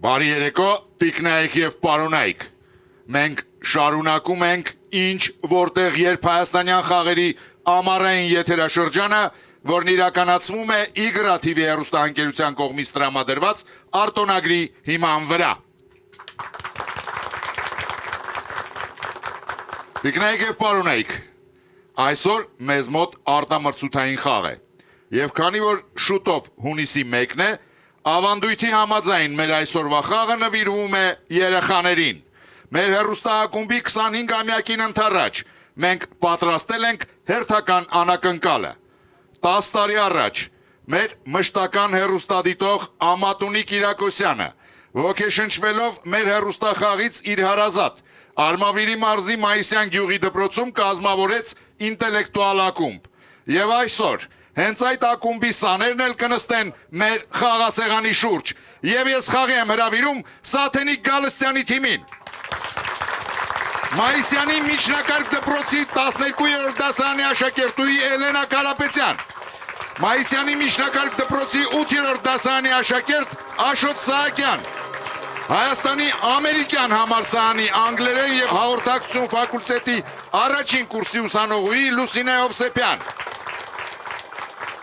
Բարի երեկո, տիկնայք եւ պարոնայք։ Մենք շարունակում ենք ինչ որտեղ երբ հայաստանյան խաղերի ամառային եթերաշրջանը, որն իրականացվում է Իգրա TV հեռուստաընկերության կողմից տրամադրված արտոնագրի հիման վրա։ Տիկնայք եւ պարոնայք, այսօր մեզ մոտ արտամրցութային խաղ է։ Եվ քանի որ շուտով հունիսի 1-ն է, ավանդույթի համաձայն մեր այսօրվա խաղը նվիրվում է երեխաներին։ Մեր հեռուստաակումբի 25-ամյակին ընթառաջ մենք պատրաստել ենք հերթական անակնկալը։ 10 տարի առաջ մեր մշտական հեռուստադիտող Ամատունի Կիրակոսյանը, ոգեշնչվելով մեր հեռուստախաղից իր հարազատ Արմավիրի մարզի Մայիսյան գյուղի դպրոցում կազմավորեց ինտելեկտուալ ակումբ։ Եվ այսօր հենց այդ ակումբի սաներն էլ կնստեն մեր խաղասեղանի շուրջ։ Եվ ես խաղի եմ հրավիրում Սաթենիկ Գալստյանի թիմին։ Մայիսյանի միջնակարգ դպրոցի 12-րդ դասարանի աշակերտուհի Էլենա Կարապետյան։ Մայիսյանի միջնակարգ դպրոցի 8-րդ դասարանի աշակերտ Աշոտ Սահակյան։ Հայաստանի ամերիկյան համալսարանի անգլերեն եւ հաղորդակցություն ֆակուլտետի առաջին կուրսի ուսանողուհի Լուսինե Հովսեփյան։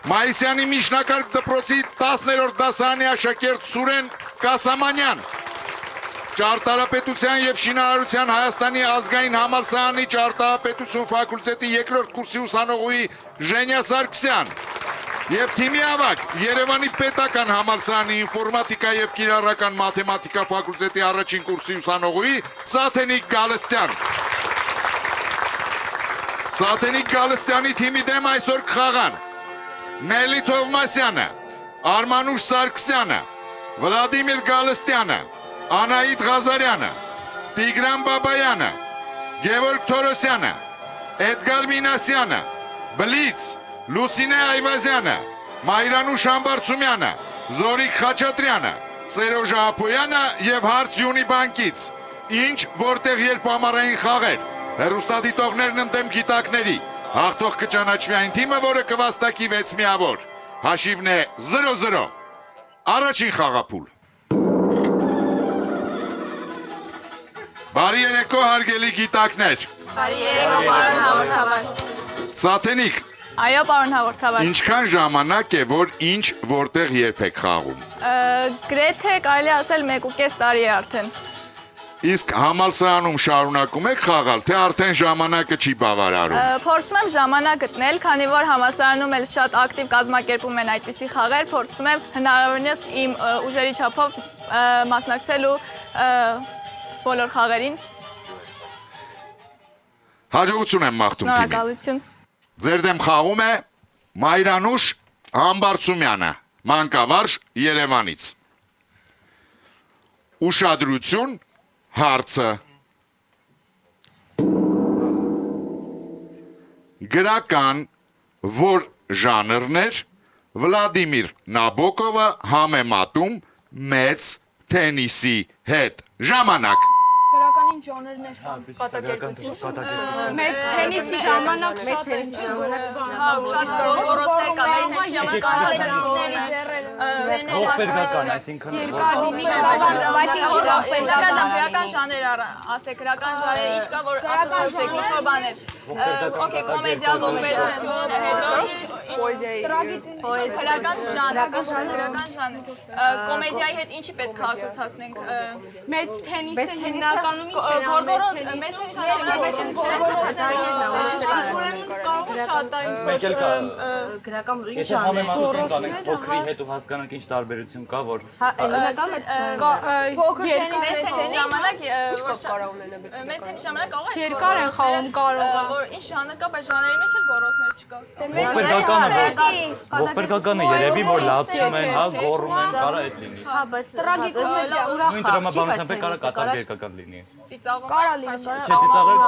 Մայիսյանի միջնակարգ դպրոցի 10-րդ դասարանի աշակերտ Սուրեն Կասամանյան։ Ճարտարապետության եւ շինարարության Հայաստանի ազգային համալսարանի ճարտարապետություն ֆակուլտետի 2-րդ կուրսի ուսանողուհի Ժենյա Սարգսյան։ Եվ թիմի ավագ Երևանի պետական համալսարանի ինֆորմատիկա եւ կիրառական մաթեմատիկա ֆակուլտետի առաջին կուրսի ուսանողուհի Սաթենիկ Գալստյան։ Սաթենիկ Գալստյանի թիմի դեմ այսօր կխաղան Նելի Թովմասյանը, Արմանուշ Սարգսյանը, Վլադիմիր Գալստյանը, Անահիտ Ղազարյանը, Տիգրան Բաբայանը, Գևորգ Թորոսյանը, Էդգար Մինասյանը, Բլից, Լուսինե Այվազյանը, Մայրանուշ Համբարձումյանը, Զորիկ Խաչատրյանը, Սերոժ Ափոյանը եւ Հարց Յունի բանկից։ Ինչ որտեղ երբ ամառային խաղեր, հեռուստադիտողներն ընդդեմ գիտակների, հաղթող կճանաչվի այն թիմը, որը կվաստակի 6 միավոր։ Հաշիվն է 0-0։ Առաջին խաղափուլ։ Բարի երեկո հարգելի գիտակներ։ Բարի երեկո պարոն հաղորդավար։ Սաթենիկ։ Այո պարոն հաղորդավար։ Ինչքան ժամանակ է, որ ինչ որտեղ երբ եք խաղում։ Գրեթե կարելի ասել 1.5 տարի է արդեն։ Իսկ համալսարանում շարունակում եք խաղալ, թե արդեն ժամանակը չի բավարարում։ Փորձում եմ ժամանակ գտնել, քանի որ համալսարանում էլ շատ ակտիվ կազմակերպում են այդպիսի խաղեր, փորձում եմ հնարավորինս իմ ուժերի չափով մասնակցելու բոլոր խաղերին։ Հաջողություն եմ մաղթում թիմին։ Շնորհակալություն։ Ձեր դեմ խաղում է Մայրանուշ Համբարձումյանը, մանկավարժ Երևանից։ Ուշադրություն, հարցը։ Գրական որ ժանրն էր Վլադիմիր Նաբոկովը համեմատում մեծ թենիսի հետ։ Ժամանակ։ Գրականին ժանրներ կամ կատակերգություն։ Մեծ թենիսի ժամանակ, մեծ թենիսի ժամանակ գորոսներ կամ թենիսի ժամանակ ողբերգական, այսինքն գրական ժանր ասեք, գրական ժանրը ինչ կա, որ ասոցիացիա ինչ որ բաներ։ Okay, կոմեդիա, ողբերգություն, հետո գրական ժանր։ Կոմեդիայի հետ ինչի պետք է ասոցացնենք։ Մեծ թենիսը հիմնականում ինչ է մեծ մեկ էլ կա եթե համեմատենք անենք փոքրի հետ ու հասկանանք ինչ տարբերություն կա, որ մեծ թենիսի ժամանակ կարող է երկար են խաղում կարող է որ ինչ ժանր կա, բայց ժանրի մեջ էլ գորոսներ չկա։ ողբերգականը երևի որ լացում են, հա, գոռում են, կարա այդ լինի։ հա բայց տրագիկոմեդիա Նույն տրամաբանությամբ կարա կատակերգական լինի։ Կարա լինի։ Չէ, ծիծաղել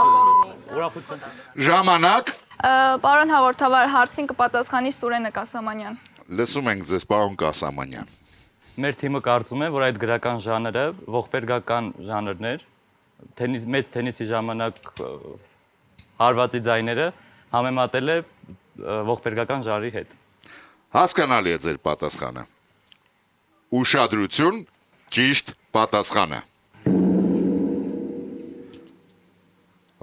ուրախություն։ Ժամանակ։ Պարոն հաղորդավար, հարցին կպատասխանի Սուրենը Կասամանյան։ Լսում ենք ձեզ, պարոն Կասամանյան։ Մեր թիմը կարծում է, որ այդ գրական ժանրը ողբերգական ժանրն էր, մեծ թենիսի ժամանակ հարվածի ձայները համեմատել է ողբերգական ժանրի հետ։ Հասկանալի է ձեր պատասխանը։ Ուշադրություն, ճիշտ պատասխանը։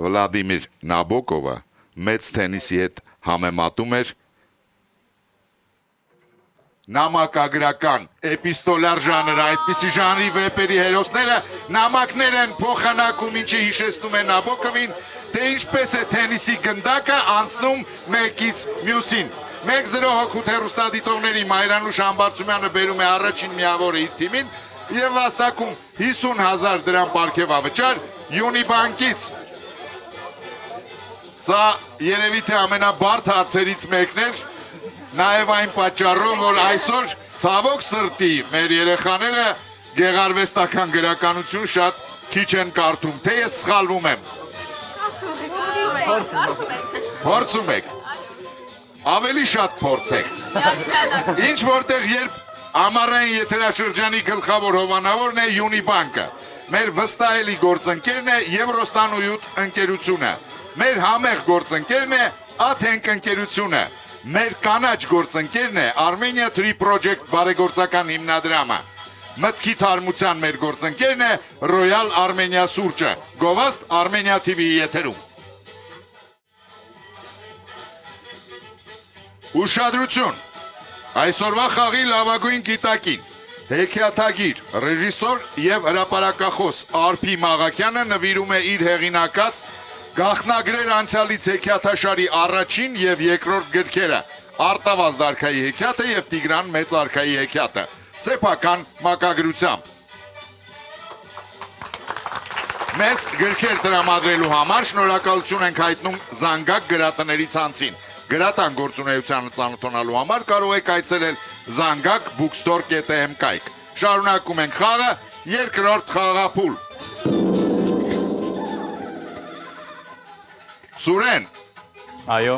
Վլադիմիր Նաբոկովը մեծ թենիսի հետ համեմատում էր նամակագրական էպիստոլար ժանրը, այդպիսի ժանրի վեպերի հերոսները նամակներ են փոխանակում, ինչը հիշեցնում է Նաբոկովին, թե ինչպես է թենիսի գնդակը անցնում մեկից մյուսին։ 1-0 հոգուտ հեռուստադիտողների Մայրանուշ Համբարձումյանը բերում է առաջին միավորը իր թիմին եւ վաստակում 50,000 դրամ պարգևավճար Յունիբանկից։ Սա երևի թե ամենաբարդ հարցերից մեկն էր, նաև այն պատճառով, որ այսօր ցավոք սրտի մեր երեխաները գեղարվեստական գրականություն շատ քիչ են կարդում, թե ես սխալվում եմ։ Փորձում եք։ Ավելի շատ փորձեք։ Ինչ որտեղ երբ ամառային եթերաշրջանի գլխավոր հովանավորն է Յունիբանկը, մեր վստահելի գործընկերն է Եվրոստանույութ ընկերությունը, մեր համեղ գործընկերն է Աթենք ընկերությունը, մեր կանաչ գործընկերն է Armenia Tree Project բարեգործական հիմնադրամը, մտքի թարմության մեր գործընկերն է Royal Armenia սուրճը, գովաստ Armenia TV-ի եթերում։ Ուշադրություն, այսօրվա խաղի լավագույն գիտակին, հեքիաթագիր, ռեժիսոր և հրապարակախոս Արփի Մաղաքյանը նվիրում է իր հեղինակած Գաղտնագրեր անցյալից հեքիաթաշարի առաջին և երկրորդ գրքերը, Արտավազդ արքայի հեքիաթը և Տիգրան մեծ արքայի հեքիաթը, սեփական մակագրությամբ։ Մեզ գրքեր տրամադրելու համար շնորհակալություն ենք հայտնում Զանգակ գրատների ցանցին։ Գրատան գործունեությանը ծանոթանալու համար կարող եք այցելել zangakbookstore.am կայք։ Շարունակում ենք խաղը, երկրորդ խաղափուլ։ Սուրեն, Այո,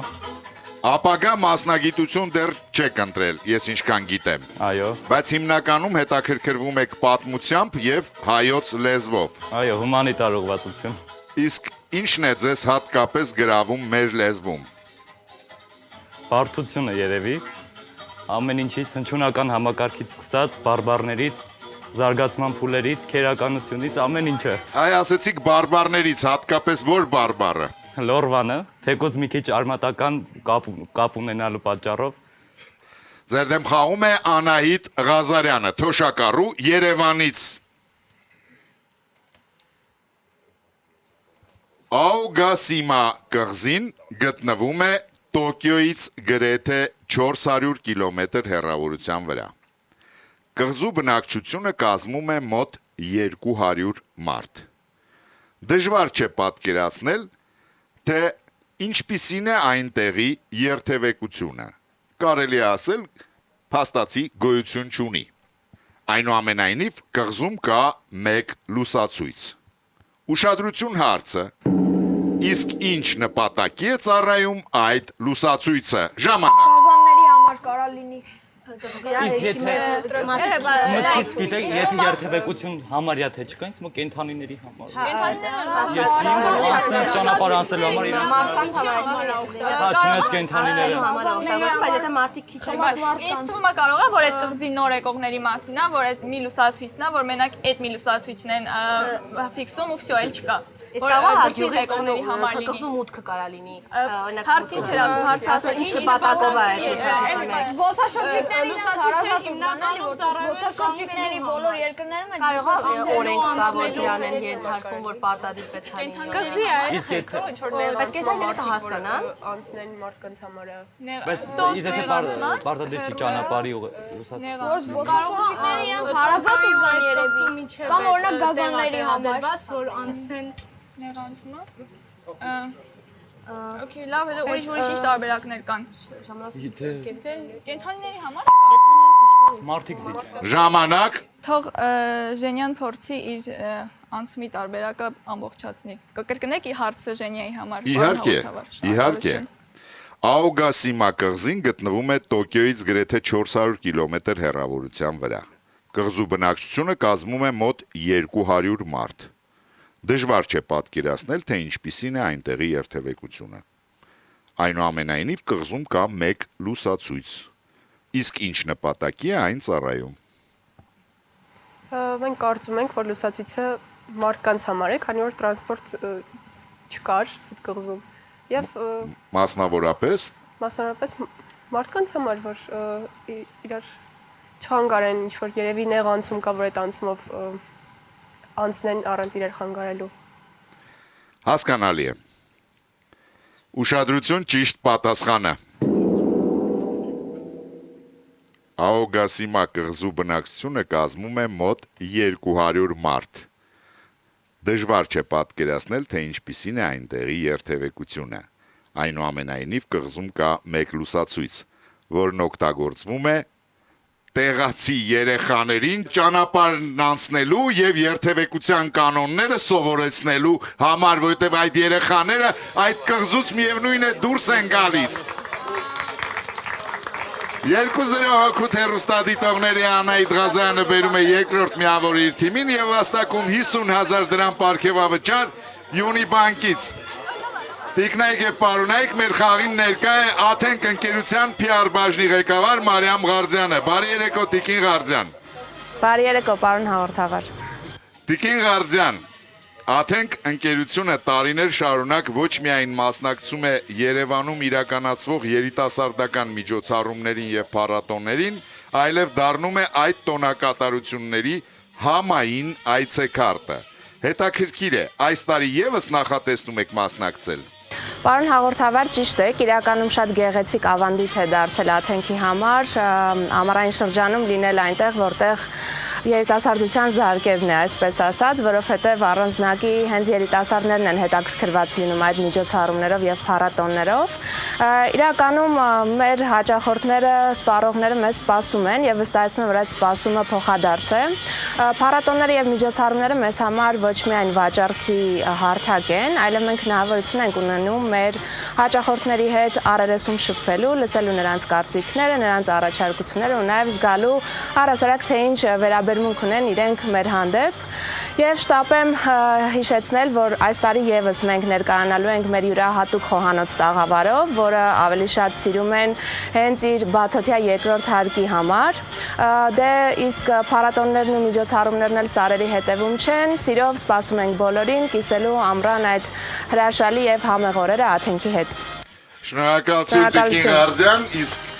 ապագա մասնագիտություն դեռ չեք ընտրել, ես ինչքան գիտեմ, այո, բայց հիմնականում հետաքրքրվում եք պատմությամբ և հայոց լեզվով։ այո, հումանիտար ուղղվածություն։ Իսկ ինչն է ձեզ հատկապես գրավում մեր լեզվում։ Բարդությունը երևի, ամեն ինչից, հնչյունական համակարգից սկսած, բարբառներից, զարգացման փուլերից, քերականությունից, ամեն ինչը։ Այ ասեցիք բարբառներից, հատկապես որ բարբառը։ Լորվանը, թեկուզ մի քիչ արմատական կապ ունենալու պատճառով։ Ձեր դեմ խաղում է Անահիտ Ղազարյանը, թոշակառու Երևանից։ Աուգասիմա կղզին գտնվում է Տոկիոյից գրեթե 400 կիլոմետր հեռավորության վրա։ Կղզու բնակչությունը կազմում է մոտ 200 մարդ։ Դժվար չէ պատկերացնել, թե ինչպիսին է այնտեղի երթևեկությունը, կարելի է ասել, փաստացի գոյություն չունի։ Այնուամենայնիվ կղզում կա մեկ լուսացույց։ Ուշադրություն հարցը, իսկ ինչ նպատակի է ծառայում այդ լուսացույցը, ժամանակ։ Գազանների համար կարա լինի։ Գիտեք, եթե երթևեկություն համարյա թե չկա, ինձ մո կենթանիների համար։ Անցնենք ճանապարհ անցնելու համար մարդկանց համար չնայած կենթանիները բայց եթե մարդիկ քիչ են Ինձ թվում է կարող է, որ այդ կղզի նոր եկողների մասին է, որ այդ մի լուսացույցն է, որ մենակ այդ մի լուսացույցն են ֆիքսում ու վсё էլ չկա։ Իսկ կարող է դուրսից եկողների համար լինի։ կղզու մուտքը կարա լինի։ Հարցին չէր ասում, հարցը ասում ինչ նպատակով է այդ լուսացույցը։ Զբոսաշրջիկների հարազատ հիմնականում զբոսաշրջիկների բոլոր երկրներում են Կարող է օրենք կա, որ դրան են ենթարկվում, որ պարտադիր պետք է լինի։ կղզի է։ Բայց կենթանիները կհասկանան։ Անցնեն մարդկանց համար է։ բայց եթե պարտադիր չի ճանապարհի լուսացույց Որ զբոսաշրջիկները իրենց հարազատ զգան երևի։ Կամ օրինակ գազանների համար, որ անցնեն նեղանցումը։ Okay, լավ, հետո ուրիշ ինչ տարբերակներ կան։ Կենթանիների համար մարդիկ զիջ Ժամանակ, թող Ժենյան փորձի իր անցումի տարբերակը ամբողջացնի։ Կկրկնեք ի հարցը Ժենյայի համար։ իհարկե։ Աուգասիմա կղզին գտնվում է Տոկիոյից գրեթե 400 կիլոմետր հեռավորության վրա։ Կղզու բնակչությունը կազմում է մոտ 200 մարդ։ Դժվար չէ պատկերացնել, թե ինչպիսին է այնտեղի երթևեկությունը։ Այնուամենայնիվ կղզում կա մեկ լուսացույց։ Իսկ ինչ նպատակի է այն ծառայում։ Մենք կարծում ենք, որ լուսացույցը մարդկանց համար է, քանի որ տրանսպորտ չկար այդ կղզում։ Եվ Մասնավորապես մասնավորապես մարդկանց համար, որ իրար չհանգարեն ինչ-որ երևի նեղ անցում կա, որ այդ անցումով անցնեն առանց իրար խանգարելու։ հասկանալի է։ Ուշադրություն, ճիշտ պատասխանը։ Աոգասիմա կղզու բնակչությունը կազմում է մոտ 200 մարդ։ Դժվար չէ պատկերացնել, թե ինչպիսին է այնտեղի երթևեկությունը։ Այնուամենայնիվ կղզում կա մեկ լուսացույց, որն օգտագործվում է տեղացի երեխաներին ճանապարհն անցնելու եւ երթևեկության կանոնները սովորեցնելու համար, որովհետեւ այդ երեխաները այդ կղզուց միևնույն է դուրս են գալիս։ 2-0 հոգուտ հեռուստադիտողների Անահիտ Ղազարյանը բերում է երկրորդ միավորը իր թիմին եւ վաստակում 50,000 դրամ պարգևավճար Յունիբանկից։ Տիկնայք եւ պարոնայք, մեր խաղին ներկա է Աթենք ընկերության PR բաժնի ղեկավար Մարիամ Ղարդյանը։ Բարի երեկո, Տիկին Ղարդյան։ Բարի երեկո, պարոն հաղորդավար։ Տիկին Ղարդյան, Աթենք ընկերությունը տարիներ շարունակ ոչ միայն մասնակցում է Երևանում իրականացվող երիտասարդական միջոցառումներին եւ փառատոներին, այլև դառնում է այդ տոնակատարությունների համային այցեքարտը։ Հետաքրքիր է, այս տարի եւս նախատեսնում եք մասնակցել։ Պարոն հաղորդավար, ճիշտ է, իրականում շատ գեղեցիկ ավանդույթ է դարձել Աթենքի համար, ամառային շրջանում լինել այնտեղ, որտեղ երիտասարդության զարկերն է, այսպես ասած, որովհետև առանձնակի հենց երիտասարդներն են հետաքրքրված լինում այդ միջոցառումներով եւ փառատոններով։ Իրականում մեր հաճախորդները, սպառողները մեզ սպասում են եւ վստահեցնում են, որ այդ սպասումը փոխադարձ է։ Փառատոնները եւ միջոցառումները մեզ համար ոչ միայն վաճառքի հարթակ են, այլև մենք հնարավորություն ենք ունենում մեր հաճախորդների հետ առերեսում շփվելու, լսելու նրանց կարծիքները, նրանց առաջարկությունները ու նաեւ զգալու առասարակ թե ինչ վերաբերմունք ունեն իրենք մեր հանդեպ։ Եվ շտապեմ հիշեցնել, որ այս տարի եւս մենք ներկայանալու ենք մեր յուրահատուկ խոհանոց տաղավարով, որը ավելի շատ սիրում են հենց իր բացօթյա երկրորդ հարկի համար։ Դե իսկ փառատոններն ու միջոցառումներն էլ սարերի հետևում չեն, սիրով սպասում ենք բոլորին կիսելու ամռան այդ հրաշալի եւ համեղ օրերը Աթենքի հետ։ Շնորհակալություն Տիկին Ղարդյան, իսկ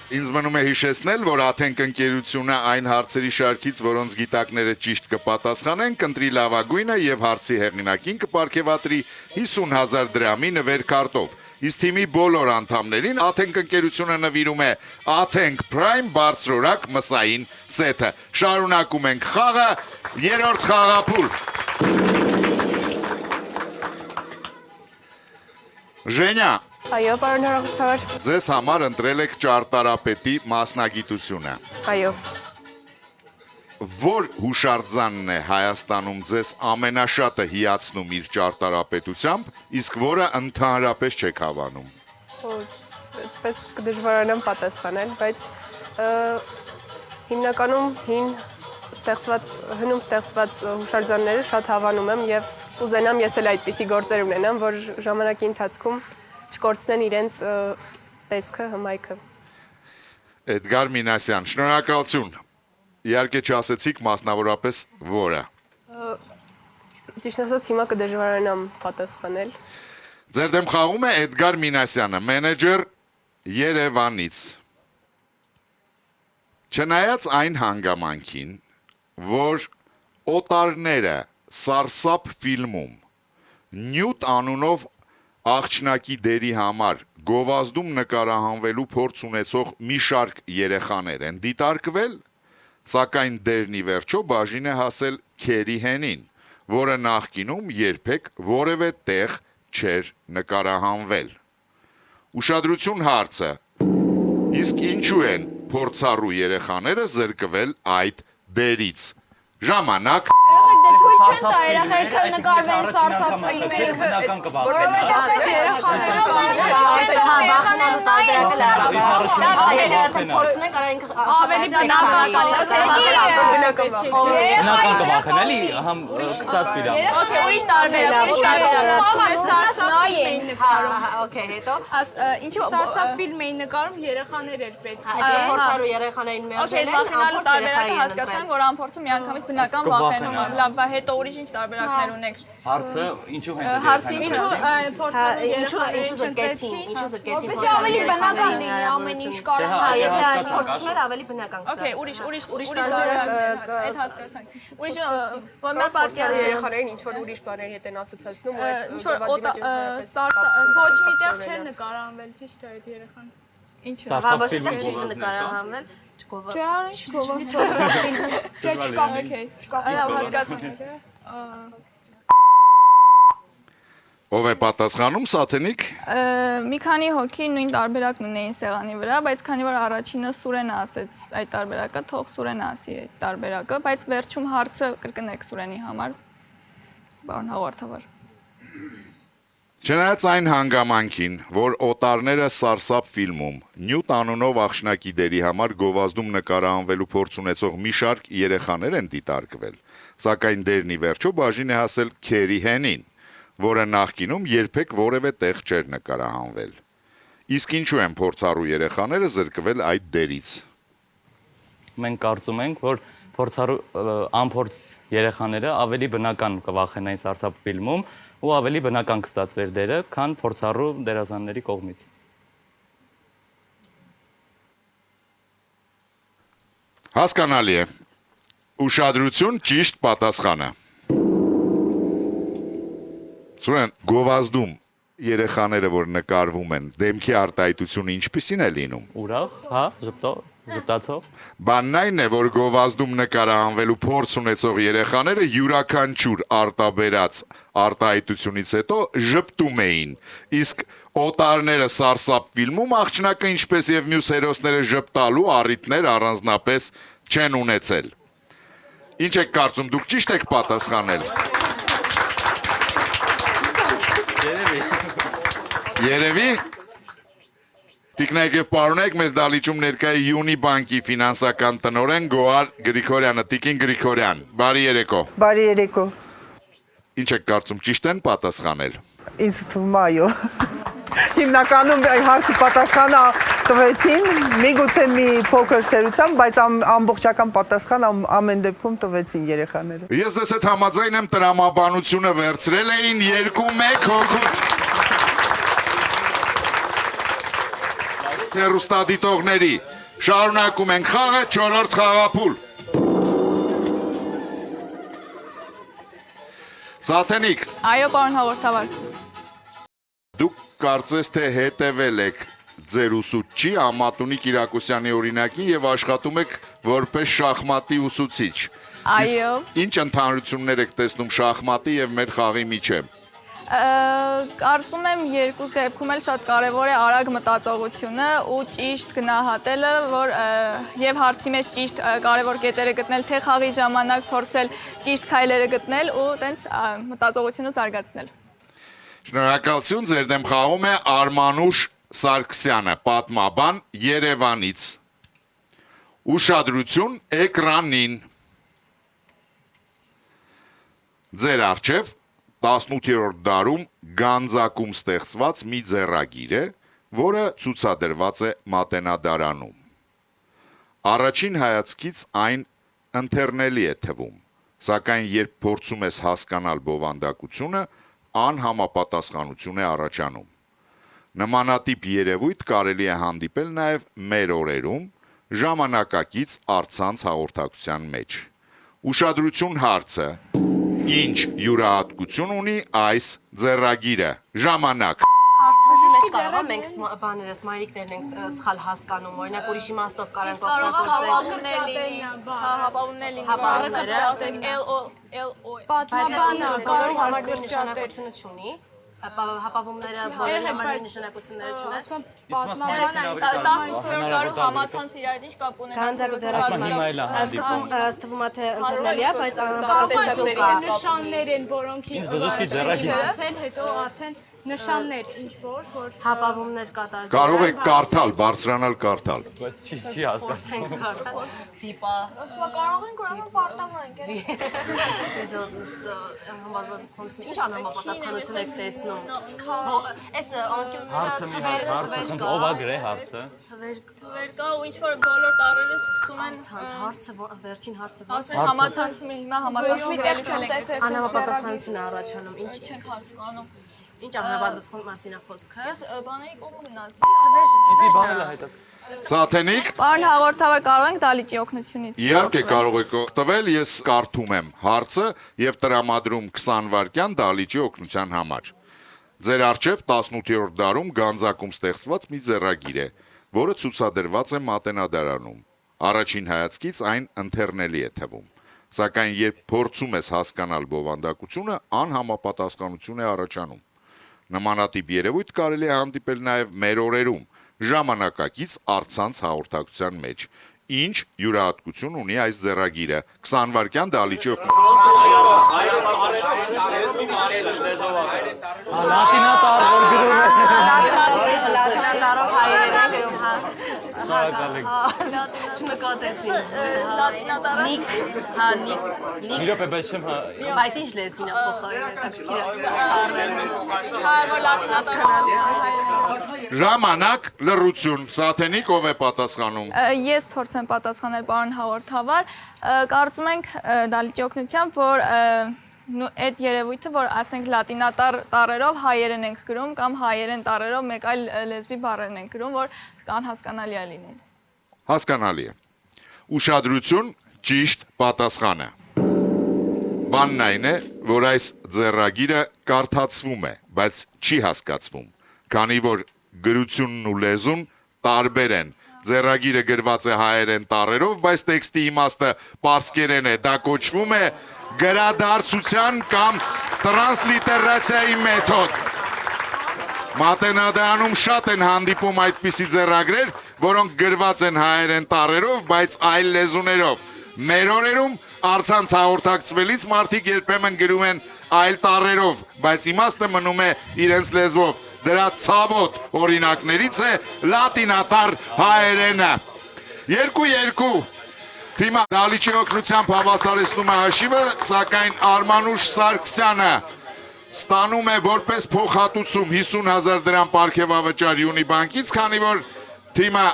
ինձ մնում է հիշեցնել, որ Աթենք ընկերությունը այն հարցերի շարքից, որոնց գիտակները ճիշտ կպատասխանեն, կընտրի լավագույնը եւ հարցի հեղինակին կպարգևատրի 50,000 դրամի նվերքարտով։ Իսկ թիմի բոլոր անդամներին Աթենք ընկերությունը նվիրում է Աթենք Prime բարձրորակ մսային սեթը։ Շարունակում ենք խաղը, երրորդ խաղափուլ։ Ժենյա, Այո, պարոն հաղորդավար։ ձեզ համար ընտրել եք ճարտարապետի մասնագիտությունը։ Այո։ Որ հուշարձանն է Հայաստանում ձեզ ամենաշատը հիացնում իր ճարտարապետությամբ, իսկ որը ընդհանրապես չեք հավանում։ Այդպես կդժվարանամ պատասխանել, բայց հիմնականում հնում ստեղծված հուշարձանները շատ հավանում եմ եւ ուզենամ ես էլ այդպիսի գործեր ունենամ, որ ժամանակի ընթացքում չկորցնեն իրենց տեսքը, հմայքը։ Էդգար Մինասյան, շնորհակալություն։ Իհարկե չասեցիք մասնավորապես որը։ Ճիշտ ասած հիմա կդժվարանամ պատասխանել։ Ձեր դեմ խաղում է Էդգար Մինասյանը, մենեջեր Երևանից։ Չնայած այն հանգամանքին, որ օտարները Սարսափ ֆիլմում Նյուտ անունով աղջնակի դերի համար գովազդում նկարահանվելու փորձ ունեցող մի շարք երեխաներ են դիտարկվել, սակայն դերն ի վերջո բաժին է հասել Քերի Հենին, որը նախկինում երբեք որևէ տեղ չէր նկարահանվել։ Ուշադրություն հարցը, իսկ ինչու են փորձառու երեխաները զրկվել այդ դերից։ Ժամանակ դե թույլ չեն տա երեխեքը նկարվեն սարսափ ֆիլմերը։ Բնական կվախենա։ Բնական կվախենա, էլի համ կստացվի դա։ Okay, ուրիշ տարբերակ։ Okay, հետո Ինչու Սարսափ ֆիլմ էին նկարում, երեխաներ էր պետք։ փորձարու երեխաներին Okay, մերժել են, վախենալու տարբերակը հասկացանք, որ անփորձը միանգամից բնական վախենում է։ Լավ, բա հետո ուրիշ ինչ տարբերակներ ունեք։ Հարցը ինչու հենց Հարցը ինչու։ ինչու զրկեցին, Որպեսզի ավելի բնական լինի ամեն ինչ կարող։ Հա, եթե այս փորձությունները ավելի բնական կսա։ Okay, ուրիշ տարբերակ այդ հասկացանք։ Ուրիշ որ մա պատկերացրեք երեխաներին ինչ որ ուրիշ բաների հետ են ասոցացնում ու այդ ինչ որ Ոչ միտեղ չեն նկարանվել, ճիշտ է այդ երեխան։ Ինչը։ Սարսափ Ոչ ֆիլմը չի նկարահանվել, Okay։ Այո, հասկացանք։ Ով է պատասխանում, Սաթենիկ։ Մի քանի հոգի նույն տարբերակն ունեին սեղանի վրա, բայց քանի որ առաջինը Սուրենը ասեց այդ տարբերակը, թող Սուրենը ասի այդ տարբերակը, բայց վերջում հարցը կրկնեք Սուրենի համար։ Պարոն հաղորդավար։ Չնայած այն հանգամանքին, որ օտարները Սարսափ ֆիլմում Նյուտ անունով աղջնակի դերի համար գովազդում նկարահանվելու փորձ ունեցող մի շարք երեխաներ են դիտարկվել, սակայն դերն ի վերջո բաժին է հասել Քերի Հենին, որը նախկինում երբեք որևէ տեղ չէր նկարահանվել։ Իսկ ինչու են փորձառու երեխաները զրկվել այդ դերից։ Մենք կարծում ենք, որ անփորձ երեխաները ավելի բնական կվախենային Սարսափ ֆիլմում ու ավելի բնական կստացվեր դերը, քան փորձառու դերասանների կողմից։ Հասկանալի է։ Ուշադրություն, ճիշտ պատասխանը։ Սուրեն, գովազդում երեխաները, որ նկարվում են, դեմքի արտահայտությունը ինչպիսին է լինում։ Ուրախ, հա, ժպտացող։ Բանն այն է, որ գովազդում նկարահանվելու փորձ ունեցող երեխաները յուրաքանչյուր արտաբերած արտահայտությունից հետո ժպտում էին, իսկ օտարները Սարսափ ֆիլմում աղջնակը ինչպես եւ մյուս հերոսները ժպտալու առիթներ առանձնապես չեն ունեցել։ Ինչ եք կարծում, դուք ճիշտ եք պատասխանել։ Երևի։ Տիկնայք եւ պարոնայք, մեր դալիճում ներկա է Յունի բանկի ֆինանսական տնօրեն Գոհար Գրիգորյանը, Տիկին Գրիգորյան, բարի երեկո։ Բարի երեկո։ Ինչ եք կարծում, ճիշտ են պատասխանել։ Ինձ թվում է, այո։ Հիմնականում հարցի պատասխանը տվեցին, միգուցե մի փոքր թերությամբ, բայց ամբողջական պատասխան ամեն դեպքում տվեցին երեխաները։ Ես ես այդ համաձայն եմ, տրամաբանությունը վերցրել էին 2-1 հոգուց։ Հեռուստադիտողների, շարունակում ենք խաղը, 4-րդ խաղափուլ։ Սաթենիկ, Այո, պարոն հաղորդավար։ դուք կարծես թե հետևել եք ձեր ուսուցչի Ամատունի Կիրակոսյանի օրինակին եւ աշխատում եք որպես շախմատի ուսուցիչ։ Այո։ Ինչ ընդհանրություններ եք տեսնում շախմատի եւ մեր խաղի միջև։ Կարծում եմ երկու դեպքում էլ շատ կարևոր է արագ մտածողությունը ու ճիշտ գնահատելը, որ եւ հարցի մեջ ճիշտ կարևոր կետերը գտնել, թե խաղի ժամանակ փորձել ճիշտ քայլերը գտնել ու տենց մտածողությունը զարգացնել։ Շնորհակալություն, ձեր դեմ խաղում է Արմանուշ Սարգսյանը, պատմաբան Երևանից։ Ուշադրություն էկրանին։ Ձեր առջև 18-րդ դարում Գանձակում ստեղծված մի ձեռագիր է, որը ցուցադրված է Մատենադարանում։ Առաջին հայացքից այն ընթեռնելի է թվում, սակայն երբ փորձում ես հասկանալ բովանդակությունը, անհամապատասխանություն է առաջանում։ Նմանատիպ երևույթ կարելի է հանդիպել նաև մեր օրերում ժամանակակից առցանց հաղորդակցության մեջ։ Ուշադրություն հարցը, ինչ յուրահատկություն ունի այս ձեռագիրը, ժամանակ։ Արցախի մեջ կարող է մենք բաներս, մայրիկներն ենք սխալ հասկանում, օրինակ ուրիշ իմաստով կարանք օգտագործել։ Հապավուններ լինի, Հապավունները։ L-O, Բայց բոլորի համար նույն նշանակությունը չունի։ Հապավումները բոլորի համար նշանակություններ չունեն։ Ասում պատմաբան այն 18-րդ դարում համացանց իրար ինչ կապ ունեն։ Քանձակ ու Հիմա էլ է սկզբում թվում է թե ընդհանրելի է, բայց անհատակություն կա։ նշաններ են, որոնք բժշկի ձեռագիր ցել, հետո արդեն նշաններ ինչ որ Հապավումներ կատարել։ Կարող եք կարդալ, բարձրանալ կարդալ։ բայց չի հասել։ Ցենք կարդալ։ Վիպա։ ասում կարող են ուրեմն պարտավորենք էլ։ Ինչ անհամապատասխանություն եք տեսնում։ Այս անկյունները Ով է գրե հարցը։ Թվեր կա ու ինչ որ բոլոր տարերը սկսում են հարցը վերջին հարցը ասում են համացանցում է հիմա համացանցում գրելիք ենք անհամապատասխանություն է առաջանում։ Ինչ չենք հասկանում։ ինչ անհամապատասխան մասին է խոսքը։ Ես բանայի կողմ գնացի։ Իդի բանը հետո։ Սաթենիկ, Պարոն հաղորդավար կարող ենք դալիճի օգնությունից։ իհարկե կարող եք օգտվել, ես կարդում եմ հարցը եւ տրամադրում 20 վայրկյան դալիճի օգնության համար։ Ձեր առջև 18-րդ դարում Գանձակում ստեղծված մի ձեռագիր է, որը ցուցադրված է Մատենադարանում։ Առաջին հայացքից այն ընթեռնելի է թվում։ Սակայն երբ փորձում ես հասկանալ բովանդակությունը, անհամապատասխանություն է առաջանում։ Նմանատիպ երևույթ կարելի է հանդիպել նաև մեր օրերում, ժամանակակից առցանց հաղորդակցության մեջ։ Ինչ յուրահատկություն ունի այս ձեռագիրը։ 20 վայրկյան դալիճի Լատինատար որ գրում է։ լատինատարով հայերեն գրում, հա։ Շնորհակալ ենք։ Չնկատեցին։ Լատինատարը Նիկ, հա, նիկ։ Մի րոպե, բայց չեմ Բայց ինչ լեզվին է որ լատինատարը Ժամանակ լռություն։ Սաթենիկ ով է պատասխանում։ Ես փորձեմ պատասխանել պարոն հաղորդավար, կարծում ենք դալիճի օգնությամբ, որ այդ երևույթը, որ ասենք լատինատար տառերով հայերեն ենք գրում կամ հայերեն տառերով մեկ այլ լեզվի բառերն ենք գրում, որ անհասկանալի է լինում։ Հասկանալի է։ Ուշադրություն, ճիշտ պատասխանը։ Բանն այն է, որ այս ձեռագիրը կարդացվում է, բայց չի հասկացվում, քանի որ գրությունն ու լեզուն տարբեր են։ Ձեռագիրը գրված է հայերեն տառերով, բայց տեքստի իմաստը պարսկերեն է, դա կոչվում է գրադարձության կամ տրանսլիտերացիայի մեթոդ։ Մատենադարանում շատ են հանդիպում այդպիսի ձեռագրեր, որոնք գրված են հայերեն տառերով, բայց այլ լեզուներով։ Մեր օրերում առցանց հաղորդակցվելիս մարդիկ երբեմն գրում են այլ տառերով, բայց իմաստը մնում է իրենց լեզվով։ Դրա ցավոտ օրինակներից է լատինատար հայերենը։ 2-2 Թիմը դալիճի օգնությամբ հավասարեցնում է հաշիվը, սակայն Արմանուշ Սարգսյանը ստանում է որպես փոխհատուցում 50,000 դրամ պարգևավճար Յունիբանկից, քանի որ թիմը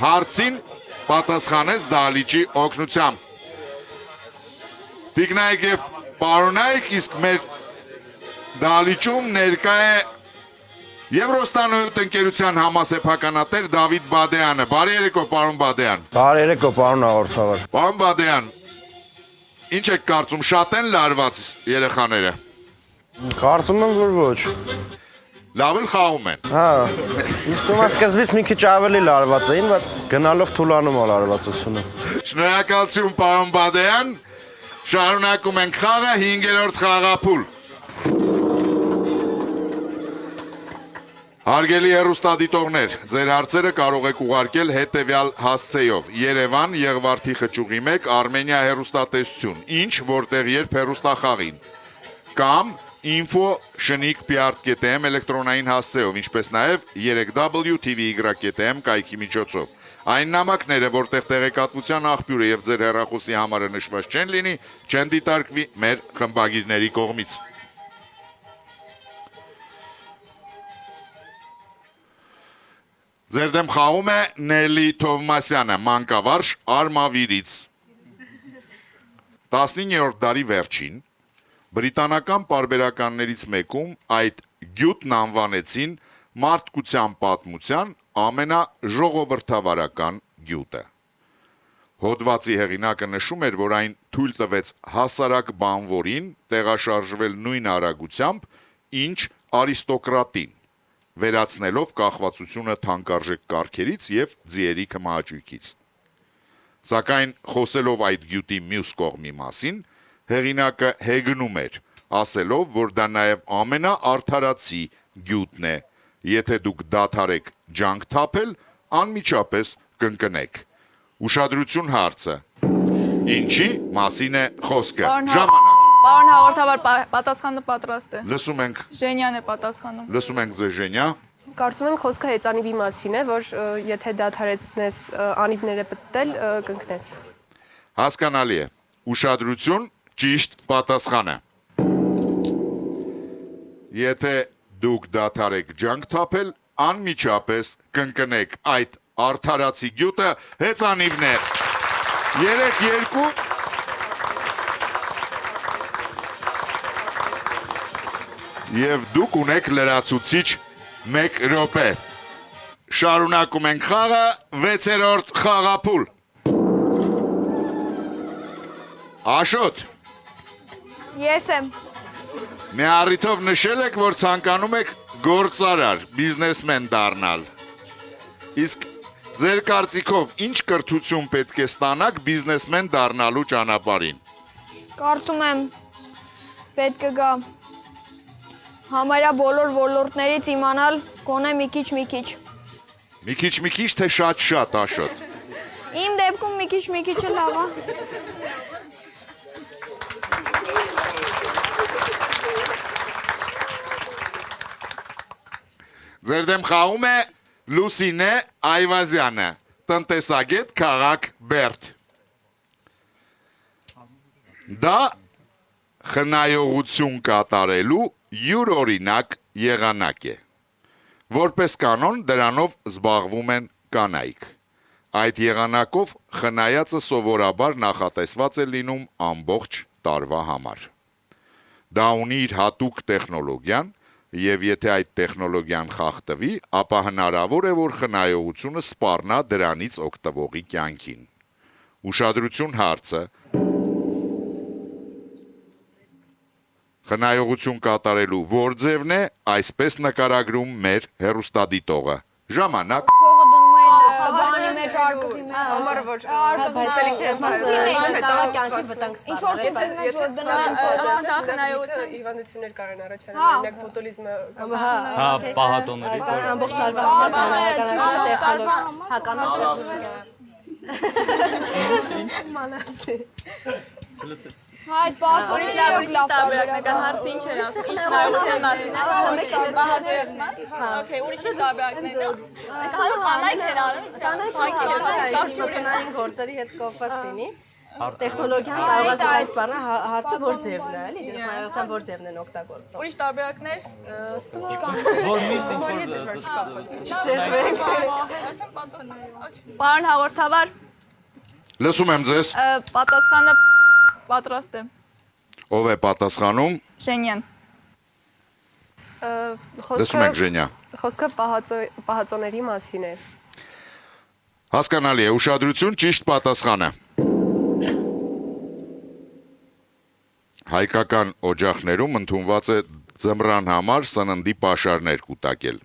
հարցին պատասխանեց դալիճի օգնությամբ։ Տիկնայք եւ պարոնայք, իսկ մեր դալիճում ներկա է Եվրոստանոյութ ընկերության համասեփականատեր Դավիթ Բադեյանը։ Բարի երեկո, պարոն Բադեյան։ Բարի երեկո, պարոն հաղորդավար։ Պարոն Բադեյան, ինչ եք կարծում, շատ են լարված երեխաները։ Կարծում եմ, որ ոչ։ Լավ էլ խաղում են։ Հա, ինձ թվում է սկզբից մի քիչ ավելի լարված էին, բայց գնալով թուլանում է լարվածությունը։ Շնորհակալություն, պարոն Բադեյան։ Շարունակում ենք խաղը, 5-րդ խաղափուլ։ Հարգելի հեռուստադիտողներ, ձեր հարցերը կարող եք ուղարկել հետևյալ հասցեով. Երևան, Եղվարդի խճուղի 1, Արմենիա հեռուստատեսություն, ինչ, որտեղ, երբ հեռուստախաղին, կամ info@shnik.pr.am էլեկտրոնային հասցեով, ինչպես նաև 3w.tv.am կայքի միջոցով։ Այն նամակները, որտեղ տեղեկատվության աղբյուրը եւ ձեր հեռախոսի համարը նշված չեն լինի, չեն դիտարկվի մեր խմբագիրների կողմից։ Ձեր դեմ խաղում է Նելի Թովմասյանը, մանկավարժ Արմավիրից։ 19-րդ դարի վերջին բրիտանական պարբերականներից մեկում այդ գյուտն անվանեցին մարդկության պատմության ամենաժողովրդավարական գյուտը։ Հոդվածի հեղինակը նշում էր, որ այն թույլ տվեց հասարակ բանվորին տեղաշարժվել նույն արագությամբ, ինչ արիստոկրատին, վերացնելով կախվածությունը թանկարժեք կարգերից եւ ձիերի քմահաճույքից։ Սակայն խոսելով այդ գյուտի մյուս կողմի մասին, հեղինակը հեգնում էր, ասելով, որ դա նաև ամենաարդարացի գյուտն է։ Եթե դուք դադարեք ջանք թափել, անմիջապես կընկնեք։ Ուշադրություն հարցը։ Ինչի մասին է խոսքը։ Ժամանակ։ Պարոն հաղորդավար, պատասխանը պատրաստ է։ Լսում ենք, Ժենյան է պատասխանում։ լսում ենք ձեզ Ժենյա։ Կարծում եմ խոսքը հեծանիվի մասին է, որ եթե դադարեցնես անիվները պտտել, կընկնես։ Հասկանալի է։ Ուշադրություն, ճիշտ պատասխանը։ Եթե դուք դադարեք ջանք թափել, անմիջապես կընկնեք այդ արդարացի գյուտը հեծանիվն է։ 3-2 Եվ դուք ունեք լրացուցիչ 1 րոպե։ Շարունակում ենք խաղը, 6-րդ խաղափուլ։ Աշոտ, Ես եմ։ մի առիթով նշել եք, որ ցանկանում եք գործարար, բիզնեսմեն դառնալ։ Իսկ ձեր կարծիքով ինչ կրթություն պետք է ստանաք բիզնեսմեն դառնալու ճանապարհին։ Կարծում եմ պետք է գա համարյա բոլոր ոլորտներից իմանալ գոնե մի քիչ։ Մի քիչ թե շատ Աշոտ։ Իմ դեպքում մի քիչ լավ է։ Ձեր դեմ խաղում է Լուսինե Այվազյանը, տնտեսագետ քաղաք Բերդ։ Դա խնայողություն կատարելու յուրօրինակ եղանակ է։ Որպես կանոն դրանով զբաղվում են կանայք։ Այդ եղանակով խնայածը սովորաբար նախատեսված է լինում ամբողջ տարվա համար։ Դա ունի իր հատուկ տեխնոլոգիան, եւ եթե այդ տեխնոլոգիան խախտվի, ապա հնարավոր է, որ խնայողությունը սպառնա դրանից օգտվողի կյանքին։ Ուշադրություն հարցը։ Խնայողություն կատարելու որ ձևն է, այսպես նկարագրում մեր հեռուստադիտողը։ Ժամանակ։ Փողը դնում են բանի մեջ արկղի մեջ։ Ամառը ոչ Ինչ որ կետերի մեջ որ դնում են Խնայողություն։ հիվանդություններ կարան առաջանալ, օրինակ բոտուլիզմը կամ Հա, պահատոների։ ամբողջ տարվա համար Այդ բացօրի Ուրիշ տարբերակն է, կան հարցը ինչ էր ասում, ինչ խնայողության մասին է, բահատերացման, օքեյ, ուրիշ տարբերակն է, հալը կանայք էր անում, իսկ տնային գործերի հետ կապված լինի։ Տեխնոլոգիան կարող է այդ բանը հարցը որ ձևն է, էլի, խնայողության որ ձևն են օգտագործում։ ուրիշ տարբերակներ, Որ միշտ պարոն հաղորդավար, Լսում եմ ձեզ։ պատասխանը պատրաստ է, Ով է պատասխանում։ Ժենյան, Լսում եք Ժենյա։ Խոսքը պահածոների մասին է։ Հասկանալի է, ուշադրություն, ճիշտ պատասխանը։ Հայկական օջախներում ընդունված է ձմռան համար սննդի պաշարներ կուտակել։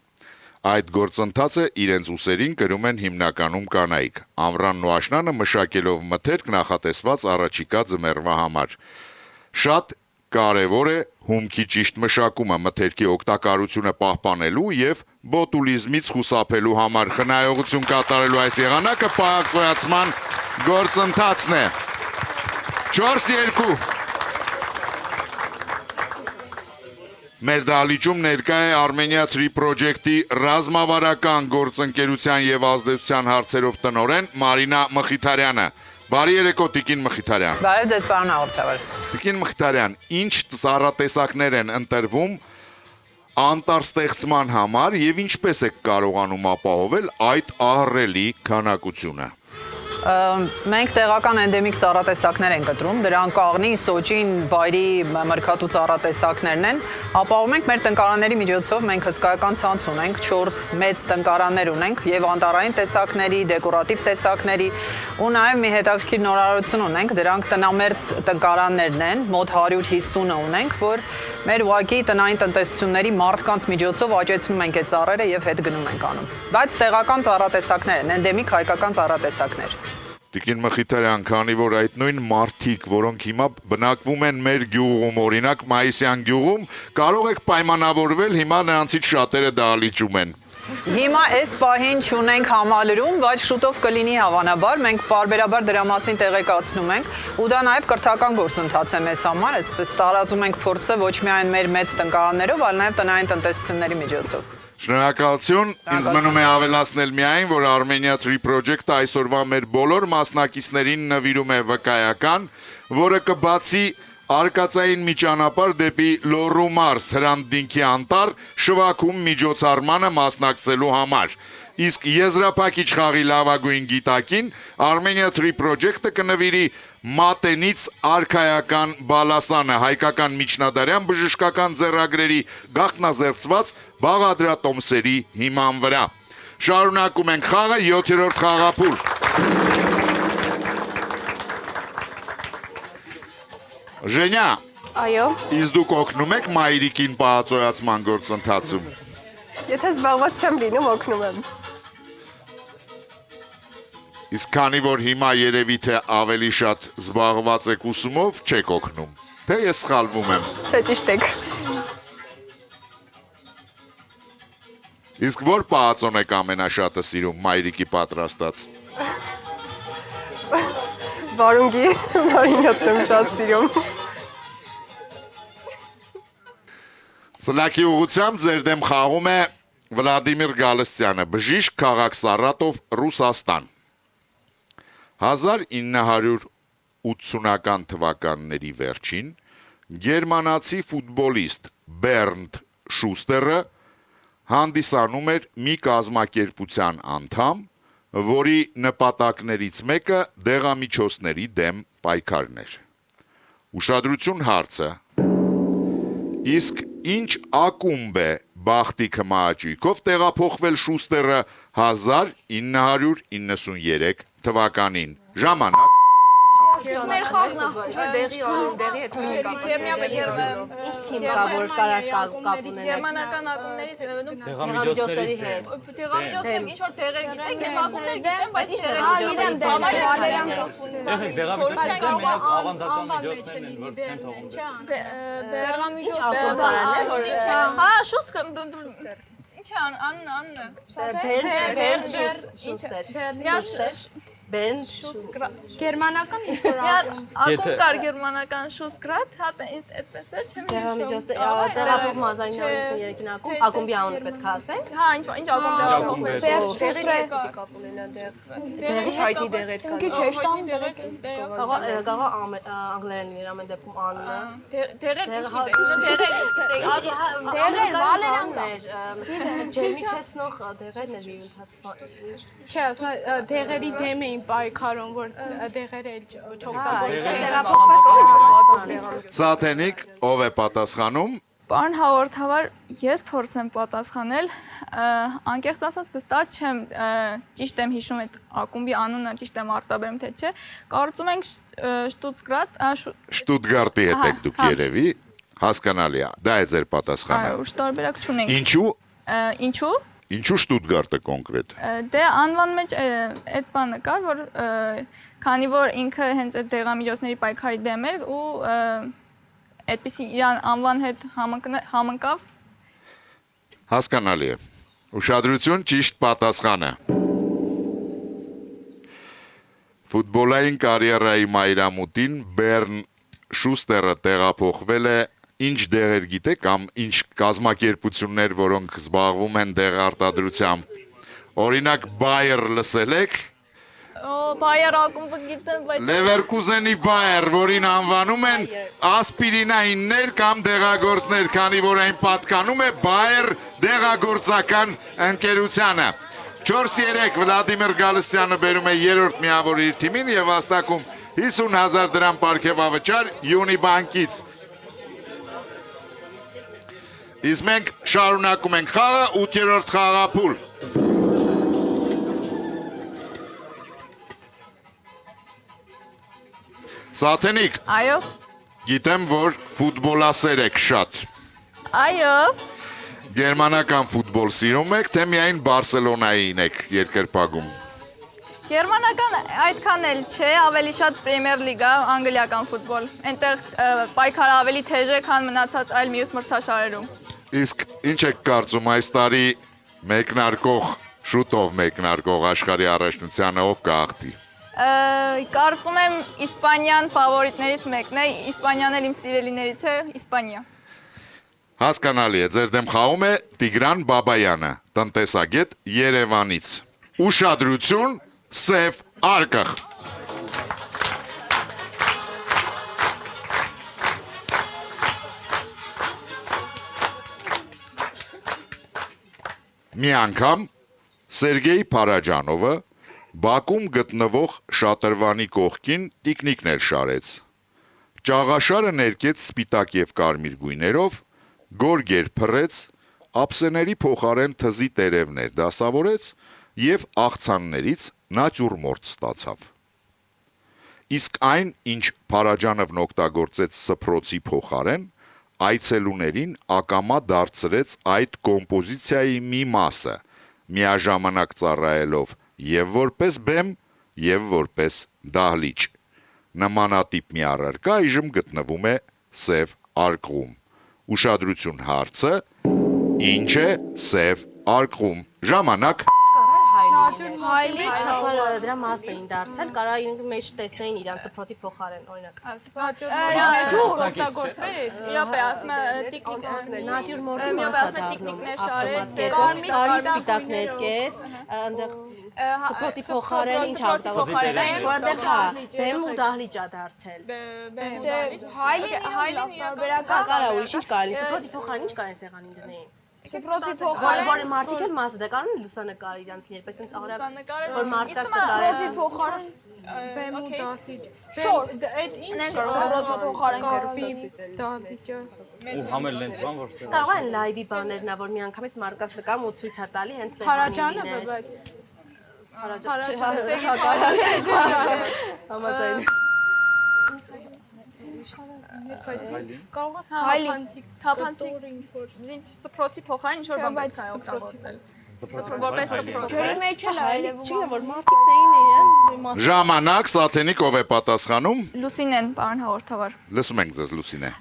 Այդ գործընթացը իրենց ուսերին կրում են հիմնականում կանայք։ Ամռանն ու աշնանը մշակելով մթերք նախատեսված առաջիկա ձմեռվա համար։ Շատ կարևոր է հումքի ճիշտ մշակումը մթերքի օգտակարությունը պահպանելու եւ բոտուլիզմից խուսափելու համար խնայողություն կատարելու այս եղանակը պահակոյացման գործընթացն է։ 4-2 Մեր դահլիճում ներկա է Armenia 3 Project-ի ռազմավարական գործընկերության եւ ազդեցության հարցերով տնօրեն Մարինա Մխիթարյանը։ Բարի երեկո Տիկին Մխիթարյան։ Բարև ձեզ պարոն հաղորդավար։ Տիկին Մխիթարյան, ինչ ծառատեսակներ են ընտրվում անտառստեղծման համար եւ ինչպես եք կարողանում ապահովել այդ ահռելի քանակությունը։ Մենք տեղական էնդեմիկ ծառատեսակներ ենք կտրում, դրանք կաղնի, սոճին, վայրի մրգատու ծառատեսակներն են, ապահովում ենք մեր տնկարանների միջոցով, մենք հսկայական ցանց ունենք, 4 մեծ տնկարաններ ունենք եւ անտառային տեսակների, դեկորատիվ տեսակների ու նաեւ մի հետաքրքիր նորարարություն ունենք, դրանք տնամերձ տնկարաններն են, մոտ 150-ը ունենք, որ մեր ուղղակի տնային տնտեսությունների մարդկանց միջոցով աճեցնում ենք այդ ծառերը եւ հետ գնում ենք անում։ Բայց տեղական ծառատեսակներ են, էնդեմիկ հայկական ծառատեսակներ։ Տիկին Մխիթարյան, քանի որ այդ նույն մարդիկ, որոնք հիմա բնակվում են մեր գյուղում, օրինակ Մայիսյան գյուղում, կարող եք պայմանավորվել, հիմա նրանցից շատերը դահլիճում են։ Հիմա այս պահին չունենք համալրում, բայց շուտով կլինի հավանաբար, մենք պարբերաբար դրա մասին տեղեկացնում ենք, ու դա նաև կրթական գործընթաց է մեզ համար, այսպես տարածում ենք փորձը ոչ միայն մեր մեծ տնկարաններով, այլ նաև տնային տնտեսությունների միջոցով։ Շնորհակալություն, ինձ մնում է ավելացնել միայն, որ Armenia 3 Project-ը այսօրվա մեր բոլոր մասնակիցներին նվիրում է վկայական, որը կբացի արկածային մի ճանապարհ դեպի Լոռու մարզ Հրանտինքի անտառ շվաքում միջոցառմանը մասնակցելու համար։ Իսկ եզրափակիչ խաղի լավագույն գիտակին Armenia 3 Project-ը կնվիրի Մատենից արքայական բալասանը հայկական միջնադարյան բժշկական ձեռագրերի գաղտնազերծված բաղադրատոմսերի հիման վրա։ Շարունակում ենք խաղը 7-րդ խաղափուլ։ Ժենյա, Այո, իսկ դուք օգնում եք մայրիկին պահածոյացման գործընթացում։ եթե զբաղված չեմ լինում, օգնում եմ։ Իսկ քանի որ հիմա երևի թե ավելի շատ զբաղված եք ուսումով, չեք օգնում։ Թե ես սխալվում եմ։ Չէ, ճիշտ եք։ Իսկ որ պահածոն եք ամենաշատը սիրում մայրիկի պատրաստած։ Վարունգի մարինոտն եմ շատ սիրում։ Սլաքի ուղղությամբ ձեր դեմ խաղում է Վլադիմիր Գալստյանը, բժիշկ, քաղաք Սարատով, Ռուսաստան։ 1980-ական թվականների վերջին գերմանացի ֆուտբոլիստ Բերնդ Շուստերը հանդիսանում էր մի կազմակերպության անդամ, որի նպատակներից մեկը դեղամիջոցների դեմ պայքարն էր։ Ուշադրություն հարցը։ Իսկ ինչ ակումբ է բախտի քմահաճույքով տեղափոխվել Շուստերը 1993 թվականին։ Ժամանակ։ Մեր խաղն է։ Դեղի հետ Ինչ թիմ կա, որ կարար կապ ունենեք։ Գերմանական ակումբներից Դեղամիջոցների հետ։ դեղամիջոցներ ինչ որ տեղեր գիտեք, ես ակումբներ գիտեմ, բայց Հա, շուտ Ինչ է անունը։ Բերն Շուստեր։ Բերն Շուստեր։ Գերմանական ինչ-որ Ակումբ կար գերմանական Շուստգրադ, հա այդպես էր, չեմ Դեղամիջոցներ, տեղափոխում 1993-ին ակումբի անունը պետք է ասենք։ Հա, ինչ ակումբ տեղափոխում էր։ տեղի հետ կապ ունենա դեղ։ Դեղի հայտնի դեղեր կան։ Քիչ է շտամ։ Կարող անգլերեն լիներ ամեն դեպքում անունը։ Տեղեր ինչ գիտեք։ Դեղեր, վալերաններ, ջերմի չեցնող դեղերն էր մի ընթացքում։ Չէ, ասում եմ դեղերի դեմ էին պայքարում, որ դեղերը չօգտագործվեն։ Սաթենիկ, ով է պատասխանում։ Պարոն հաղորդավար, ես փորձեմ պատասխանել, անկեղծ ասած վստահ չեմ, ճիշտ եմ հիշում այդ ակումբի անունը, ճիշտ եմ արտաբերում թե չէ, կարծում ենք Շտուտգարտ, Շտուտգարտի հետ եք դուք երևի, հասկանալի է, դա է ձեր պատասխանը։ այո, տարբերակ չունենք։ Ինչու։ Ինչու։ Ինչու Շտուտգարտը կոնկրետ։ Դե անվան մեջ այդ բանը կար, որ քանի որ ինքը հենց այդ դեղամիջոցների պայքարի դեմ էր ու այդպիսի իրան անվան հետ համընկավ։ Հասկանալի է։ Ուշադրություն, ճիշտ պատասխանը։ Ֆուտբոլային կարիերայի մայրամուտին Բերն Շուստերը տեղափոխվել է ինչ դեղեր գիտեք կամ ինչ կազմակերպություններ, որոնք զբաղվում են դեղարտադրությամբ։ Օրինակ Bayer լսել եք։ Bayer ակումբը գիտեմ, բայց Leverkusen-ի Bayer, որին անվանում են ասպիրինայիններ կամ դեղագործներ, քանի որ այն պատկանում է Bayer դեղագործական ընկերությանը։ 4-3 Վլադիմիր Գալստյանը բերում է երրորդ միավոր իր թիմին եւ հաստակում 50,000 դրամ պարգևավճար Յունիբանկից։ Իսկ մենք շարունակում ենք խաղը 8-րդ խաղափուլ։ Սաթենիկ։ Այո։ Գիտեմ, որ ֆուտբոլասեր եք շատ։ Այո։ Գերմանական ֆուտբոլ սիրում եք, թե միայն Բարսելոնային եք երկրպագում։ Գերմանական այդքան էլ չէ, ավելի շատ Պրեմիեր լիգա, անգլիական ֆուտբոլ։ Այնտեղ պայքարը ավելի թեժ է, քան մնացած այլ մյուս մրցաշարերում։ Իսկ ինչ եք կարծում այս տարի մեկնարկող, շուտով մեկնարկող աշխարհի առաջնությանը ով կհաղթի։ Կարծում եմ Իսպանիան ֆավորիտներից մեկն է, Իսպանիան էլ իմ սիրելիներից է, Իսպանիա։ Հասկանալի է, ձեր դեմ խաղում է Տիգրան Բաբայանը, տնտեսագետ Երևանից։ Ուշադրություն, սև արկղ։ Մի անգամ Սերգեյ Փարաջանովը Բաքում գտնվող շատրվանի կողքին տիկնիկներ շարեց։ Ճաղաշարը ներկեց սպիտակ եւ կարմիր գույներով, գորգեր փռեց, ափսեների փոխարեն թզի տերևներ դասավորեց եւ աղցաններից նատյուրմորտ ստացավ։ Իսկ այն, ինչ Փարաջանովն օգտագործեց սփռոցի փոխարեն, այցելուներին ակամա դարձրեց այդ կոմպոզիցիայի մի մասը, միաժամանակ ծառայելով եւ որպես բեմ, եւ որպես դահլիճ։ Նմանատիպ մի առարկա այժմ գտնվում է սև արկղում։ Ուշադրություն հարցը, ինչ է սև արկղում։ Ժամանակ։ Հայլի դրա մասն էին դարձել, կարա իրենք մեջ տեսնեին իրանց սփռոցի փոխարեն, օրինակ։ Ջուր օգտագործվել է։ Իրոք ասում է տիկնիկներ, նատյուրմորտի մասը տիկնիկներ շարեց, կարմիր սպիտակներ կեց, այնտեղ սփռոցի փոխարեն ինչ օգտագործվել է, որտեղ հա, բեմ ու դահլիճ է դարձել։ Հայլին իրական Կարա ուրիշ ինչ կարելի, սփռոցի փոխարեն ինչ կարեն սեղանին դնեին։ Սփռոցի փոխարեն Որ մարդիկ էլ մասը դա կարող են լուսանկար իրանց լինել, պես տենց արագ, լուսանկարը որ մարդկաց սփռոցի նկարել։ փոխարեն Բեմ ու դահլիճ։ շոր Այդ ինչ սփռոցի փոխարեն կարվի դահլիճը։ Ու համել լենց բան որ Կարող են լայվի բաներն ա, որ միանգամից մարդկաց նկարում ու ցույց է տալի հենց Փարաջանը բայց համաձայն։ կարող է թափանցիկ ինչ սփռոցի փոխարեն ինչ որ բան պետք է օգտագործել։ Որպես սփռոց։ ջրի մեջ էլ այլևում Չի որ մարդիկն էին իրեն։ Ժամանակ, Սաթենիկ ով է պատասխանում։ Լուսինեն, պարոն հաղորդավար։ Լսում ենք ձեզ Լուսինե։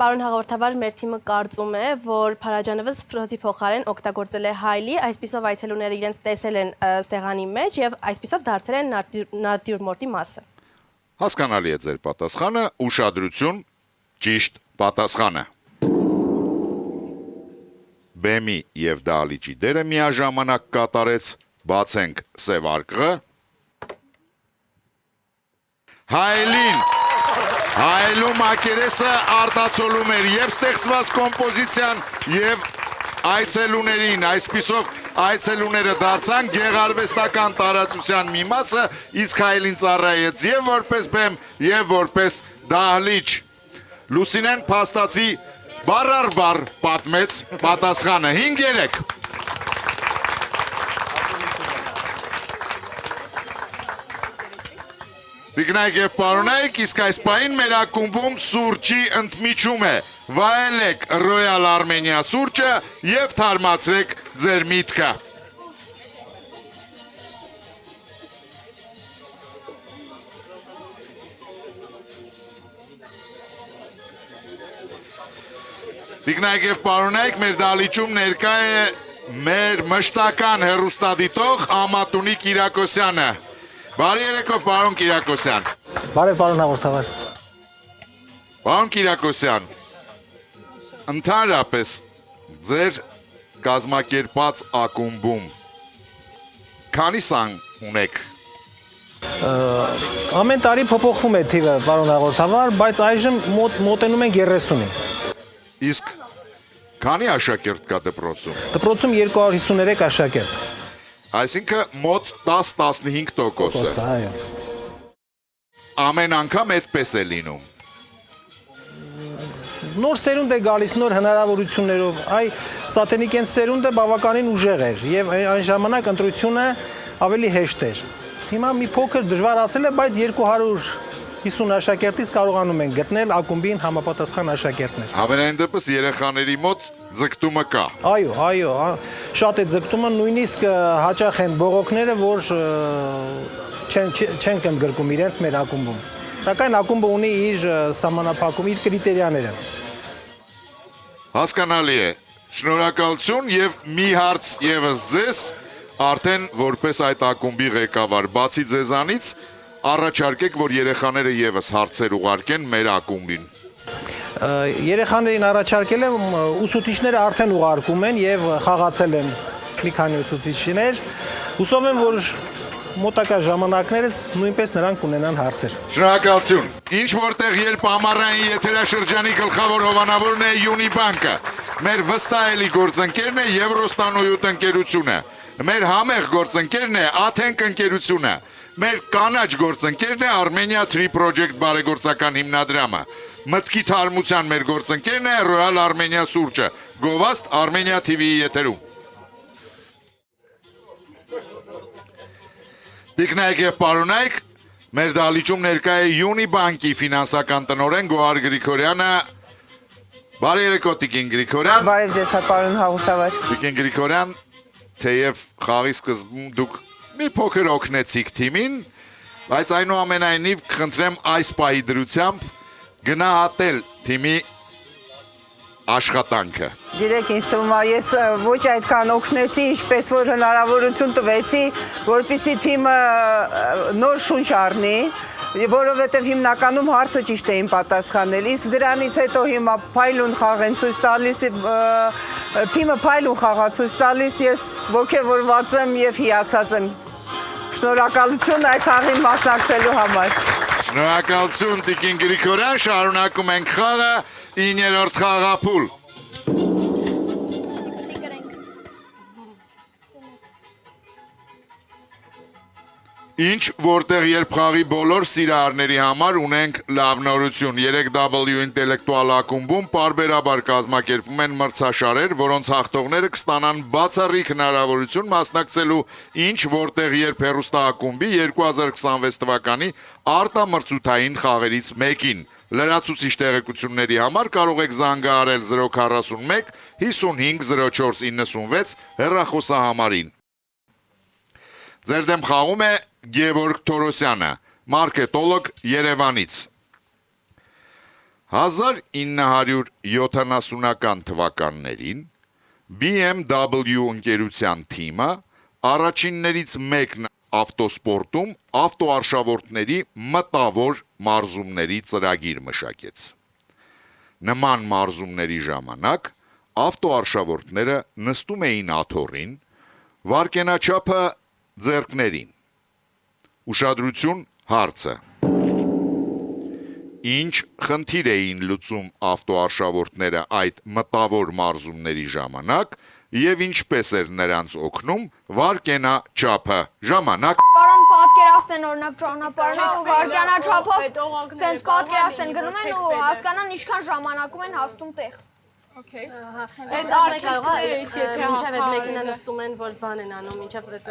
Պարոն հաղորդավար, մեր թիմը կարծում է, որ Փարաջանովը սփռոցի փոխարեն օգտագործել է հայլի, այսպիսով այցելուները իրենց տեսել են սեղանի մեջ եւ այսպիսով դարձել են նատյուրմորտի մասը։ Հասկանալի է ձեր պատասխանը, ուշադրություն, ճիշտ պատասխանը։ Բեմի եւ դահլիճի դերը միաժամանակ կատարեց, բացենք սև արկղը։ Հայլին, հայլու մակերեսը արտացոլում էր եւ ստեղծված կոմպոզիցիան եւ այցելուներին, այսպիսով այցելուները դարձան գեղարվեստական տարածության մի մասը, իսկ հայլին ծառայեց եւ որպես բեմ եւ որպես դահլիճ։ Լուսինեն փաստացի բառ առ բառ պատմեց պատասխանը 5-3։ Տիկնայք եւ պարոնայք, իսկ այս պահին մեր ակումբում սուրճի ընդմիջում է։ Վայելեք Royal Armenia սուրճը եւ թարմացրեք ձեր միտքը։ Տիկնայք եւ պարոնայք, մեր դահլիճում ներկա է մեր մշտական հեռուստադիտող Ամատունի Կիրակոսյանը։ Բարի երեկո, պարոն Կիրակոսյան։ Բարև, պարոն հաղորդավար։ Պարոն Կիրակոսյան, ընդհանրապես ձեր կազմակերպած ակումբում քանի սան ունեք։ Ամեն տարի փոփոխվում է թիվը, պարոն հաղորդավար, բայց այժմ մոտենում են 30-ի։ Իսկ քանի աշակերտ կա դպրոցում։ Դպրոցում 253 աշակերտ։ Այսինքն մոտ 10-15%։ Այո։ Ամեն անգամ այդպես է լինում։ Նոր սերունդ է գալիս, նոր հնարավորություններով, Սաթենիկեն սերունդը բավականին ուժեղ էր եւ այն ժամանակ ընտրությունը ավելի հեշտ էր։ Հիմա մի փոքր դժվարացել է, բայց 50 աշակերտից կարողանում են գտնել ակումբին համապատասխան աշակերտներ։ Համենայն դեպս երեխաների մոտ ձգտումը կա։ Այո, շատ է ձգտումը, նույնիսկ հաճախ են բողոքները, որ չեն ընդգրկում իրենց մեր ակումբում։ Սակայն ակումբը ունի իր սահմանափակում, իր կրիտերիաները։ Հասկանալի է։ Շնորհակալություն եւ մի հարց եւս ձեզ, արդեն որպես այդ ակումբի ղեկավար, բացի ձեզանից, առաջարկեք, որ երեխաները եւս հարցեր ուղարկեն մեր ակումբին։ Երեխաներին առաջարկել եմ, ուսուցիչները արդեն ուղարկում են եւ խաղացել են մի քանի ուսուցիչներ։ Հուսով եմ, որ մոտակա ժամանակներս նույնպես նրանք ունենան հարցեր։ Շնորհակալություն։ Ինչ որտեղ երբ ամառային եթերաշրջանի գլխավոր հովանավորն է Յունիբանկը, մեր վստահելի գործընկերն է Եվրոստանոյութ ընկերությունը, մեր համեղ գործընկերն է Աթենք ընկերությունը, մեր կանաչ գործընկերն է Armenia 3 Project բարեգործական հիմնադրամը, մտքի թարմության մեր գործընկերն է Royal Armenia սուրճը, գովաստ Armenia TV-ի եթերում։ Տիկնայք եւ պարոնայք, մեր դահլիճում ներկա է Յունիբանկի ֆինանսական տնօրեն Գոհար Գրիգորյանը։ Բարի երեկո Տիկին Գրիգորյան։ Բարև ձեզ, պարոն հաղորդավար։ Տիկին Գրիգորյան, թեև խաղի սկզբում դուք մի փոքր օգնեցիք թիմին, բայց այնուամենայնիվ կխնդրեմ այս պահի դրությամբ գնահատել թիմի աշխատանքը։ Գիտեք, ինձ թվում է, ես ոչ այդքան օգնեցի, ինչպես որ հնարավորություն տվեցի, որպեսզի թիմը նոր շունչ առնի, որովհետև հիմնականում հարցը ճիշտ էին պատասխանել։ Իսկ դրանից հետո հիմա փայլուն խաղ են ցույց տալիս, թիմը փայլուն խաղ է ցույց տալիս, ես ոգևորված եմ եւ հիացած եմ։ Շնորհակալություն այս խաղին մասնակցելու համար։ Շնորհակալություն Տիկին Գրիգորյան, շարունակում ենք խաղը, 9-րդ խաղափուլ։ Ինչ որտեղ երբ խաղի բոլոր սիրահարների համար ունենք լավ նորություն, 3W ինտելեկտուալ ակումբում պարբերաբար կազմակերպվում են մրցաշարեր, որոնց հաղթողները կստանան բացառիկ հնարավորություն մասնակցելու ինչ որտեղ երբ հեռուստաակումբի 2026 թվականի արտամրցութային խաղերից մեկին։ Լրացուցիչ տեղեկությունների համար կարող եք զանգահարել 041 55 04 96 հեռախոսահամարին։ Ձեր դեմ խաղում է Գևորգ Թորոսյանը, մարքետոլոգ Երևանից։ 1970-ական թվականներին BMW ընկերության թիմը առաջիններից մեկն ավտոսպորտում ավտոարշավորդների մտավոր մարզումների ծրագիր մշակեց։ Նման մարզումների ժամանակ ավտոարշավորդները նստում էին աթոռին, վարկենաչափը ձեռքներին։ Ուշադրություն, հարցը։ Ինչ խնդիր էին լուծում ավտոարշավորդները այդ մտավոր մարզումների ժամանակ եւ ինչպես էր նրանց օգնում վարկենաչափը ժամանակ։ Կարան պատկերացնեն օրինակ ճանապարհը ու վարկենաչափով sense պատկերացնեն գնում են ու հասկանան ինչքան ժամանակում են հասնում տեղ։ Okay. Այդ արեք կարող է մինչև այդ մեքենան նստում են, որ բան են անում, մինչև այդ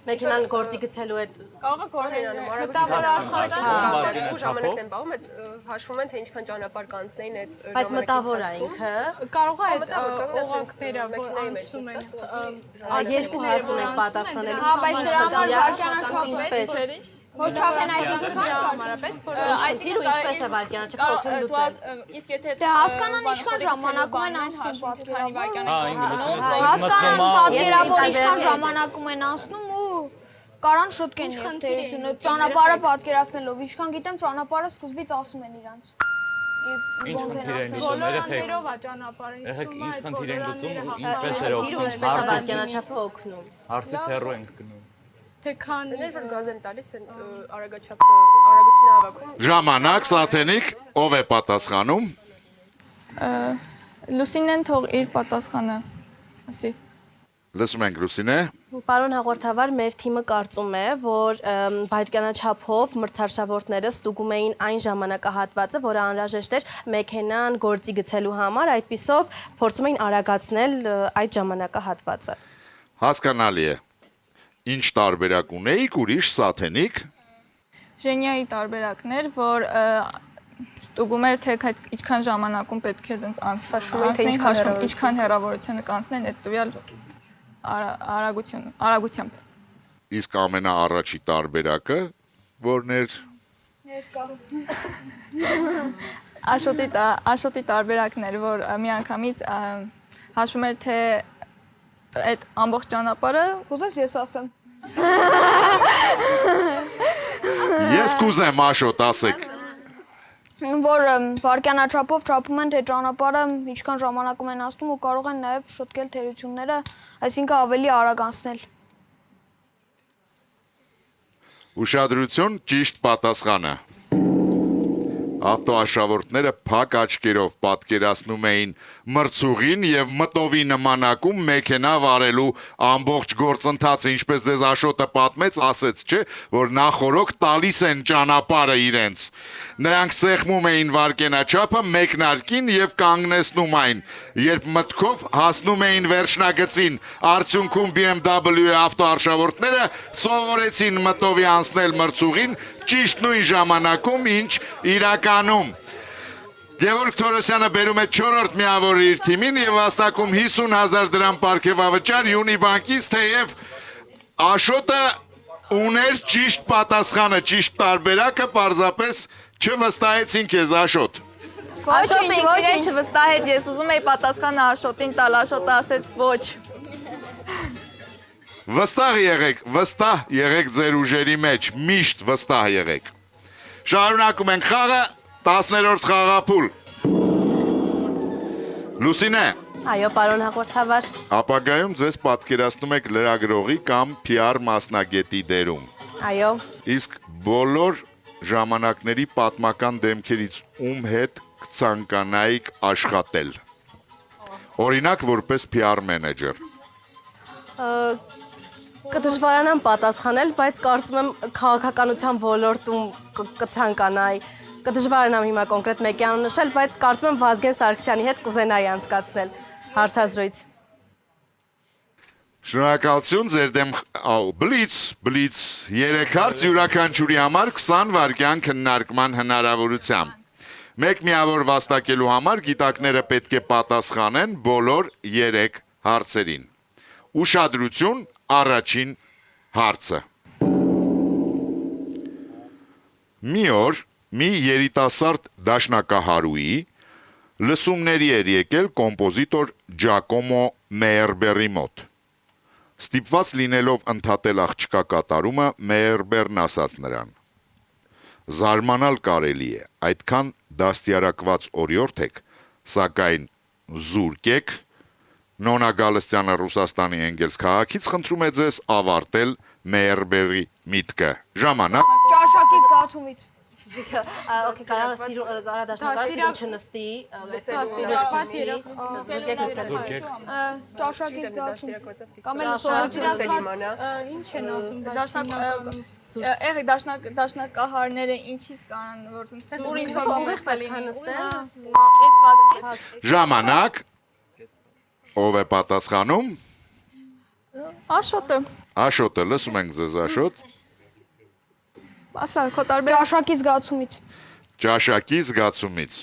մեքենան գործի գցելու այդ կարող է գործեն անում, արագություն աշխատանք ու ժամանակն են բաղում, այդ հաշվում են թե ինչքան ճանապարհ կանցնեին այդ բայց մտավոր է ինքը։ Կարող է այդ օղակները, որ անցնում են Երկու հարց ունենք պատասխանելու։ Հա, բայց դրա համար վարկենաչափ ինչպես որ չափ են այսինքն այսինքն ինչպես է վարկենաչափը օգնում լուծել։ Իսկ եթե դե հասկանան ինչքան ժամանակում են անցնում պատկերավոր։ հասկանան պատկերավոր ինչքան ժամանակում են անցնում ու կարան շուտկեն ներդերությունը ճանապարհը պատկերացնելով ինչքան գիտեմ ճանապարհը սկզբից ասում են իրանց։ Ինչ խնդիր են լուծում բոլորաններով է ճանապարհը։ Ինչ խնդիր են լուծում, ինչպես է օգնում։ Ինչպես է վարկենաչափը օգնում։ Հարցից հեռու ենք գնում։ Թե քան որ գազ են տալիս են արագությունը հավաքում։ Ժամանակ, Սաթենիկ, ով է պատասխանում։ Լուսինեն թող իր պատասխանը ասի։ Լսում ենք Լուսինե։ Պարոն հաղորդավար, մեր թիմը կարծում է, որ վարկենաչափով մրցարշավորդները ստուգում էին այն ժամանակահատվածը, որը անհրաժեշտ էր մեքենան գործի գցելու համար, այդպիսով փորձում էին արագացնել այդ ժամանակահատվածը։ Հասկանալի է։ Ինչ տարբերակ ունեիք ուրիշ Սաթենիկ։ ժենիայի տարբերակներ, որ ստուգում էր թե ինչքան ժամանակում պետք է դենց անցնեն, ինչքան հեռավորությունը կանցնեն այդ տվյալ արագությամբ։ Իսկ ամենաառաջի տարբերակը որն էր Աշոտի տարբերակներ, որ միանգամից հաշվում էր թե այդ ամբողջ ճանապարհը, Կուզես ես ասեմ։ Ես կուզեմ Աշոտ ասեք։ Որ վարկյանաչափով չափում են թե ճանապարհը ինչքան ժամանակում են անցնում ու կարող են նաև շտկել թերությունները, այսինքն ավելի արագ անցնել։ Ուշադրություն, ճիշտ պատասխանը։ Ավտոաշավորդները փակ աչքերով պատկերացնում էին մրցուղին եւ մտովի նմանակում մեքենա վարելու ամբողջ գործընթացը, ինչպես ձեզ Աշոտը պատմեց, ասեց, չէ, որ նախորոք տալիս են ճանապարհը իրենց։ Նրանք սեղմում էին վարկենաչափը մեկնարկին եւ կանգնեցնում այն, երբ մտքով հասնում էին վերջնագծին։ Արդյունքում BMW ավտոարշավորդները սովորեցին մտովի անցնել մրցուղին ճիշտ նույն ժամանակում, ինչ իրականում։ Գևորգ Թորոսյանը բերում է 4-րդ միավորը իր թիմին եւ վաստակում 50,000 դրամ պարգևավճար Յունիբանկից, թեև Աշոտը ուներ ճիշտ պատասխանը, ճիշտ տարբերակը, պարզապես չվստահեցին քեզ Աշոտ։ Աշոտը ինքն չվստահեց, ես ուզում էի պատասխանը Աշոտին տալ, Աշոտը ասեց ոչ։ Վստահ եղեք ձեր ուժերի մեջ, միշտ վստահ եղեք։ Շարունակում ենք խաղը, 10-րդ խաղափուլ։ Լուսինե։ Այո, պարոն հաղորդավար։ Ապագայում ձեզ պատկերացնում եք լրագրողի կամ PR մասնագետի դերում։ Այո։ Իսկ բոլոր ժամանակների պատմական դեմքերից ում հետ կցանկանայիք աշխատել։ Օրինակ, որպես PR մենեջեր։ Կդժվարանամ պատասխանել, բայց կարծում եմ քաղաքականության ոլորտում կցանկանայի։ Կդժվարանամ հիմա կոնկրետ մեկի անուն նշել, բայց կարծում եմ Վազգեն Սարգսյանի հետ կուզենայի անցկացնել հարցազրույց։ Շնորհակալություն ձեր դեմ բլից 3 հարց յուրաքանչյուրի համար 20 վայրկյան քննարկման հնարավորությամբ։ Մեկ միավոր վաստակելու համար գիտակները պետք է պատասխանեն բոլոր 3 հարցերին։ Ուշադրություն, առաջին հարցը։ Մի օր մի երիտասարդ դաշնակահարուի լսումների էր եկել կոմպոզիտոր Ջակոմո Մեերբերի մոտ։ Ստիպված լինելով ընդհատել աղջկա կատարումը, Մեերբերն ասաց նրան. Զարմանալ կարելի է, այդքան դաստիարակված օրիորդ եք, սակայն զուրկ եք, Նոնա Գալստյանը Ռուսաստանի Էնգելս քաղաքից խնդրում է ձեզ ավարտել Մեերբերի միտքը։ Ժամանակ։ Ճաշակի զգացումից։ Okay, կարա դաշնակահարը ինչը նստի, ճաշակի զգացում։ Կամ էլ սովորություն։ Ինչ են ասում Դաշնակահարները ինչից կարան որ սուր ինչ-որ ուղիղ պետք է նստեն։ Ժամանակ։ Ով է պատասխանում։ Աշոտը։ Աշոտը, լսում ենք ձեզ Աշոտ։ Ասա, քո տարբեր Ճաշակի զգացումից։ Ճաշակի զգացումից։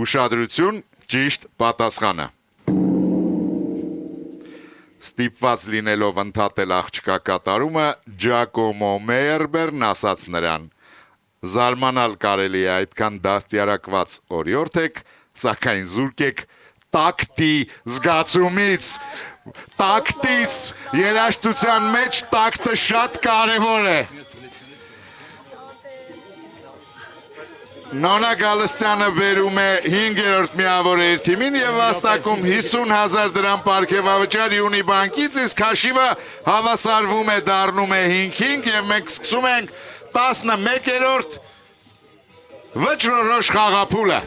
Ուշադրություն, ճիշտ պատասխանը։ Ստիպված լինելով ընդհատել աղջկա կատարումը, Ջակոմո Մեերբերն ասաց նրան. Զարմանալ կարելի է այդքան դաստիարակված օրիորդ եք, սակայն զուրկ եք տակտի զգացումից, տակտից, երաժշտության մեջ տակտը շատ կարևոր է։ Նոնա Գալստյանը բերում է 5-րդ միավորը իր թիմին եւ վաստակում 50,000 դրամ պարգևավճար Յունիբանկից, իսկ հաշիվը հավասարվում է, դառնում է 5-5 եւ մենք սկսում ենք 11-րդ վճռորոշ խաղափուլը։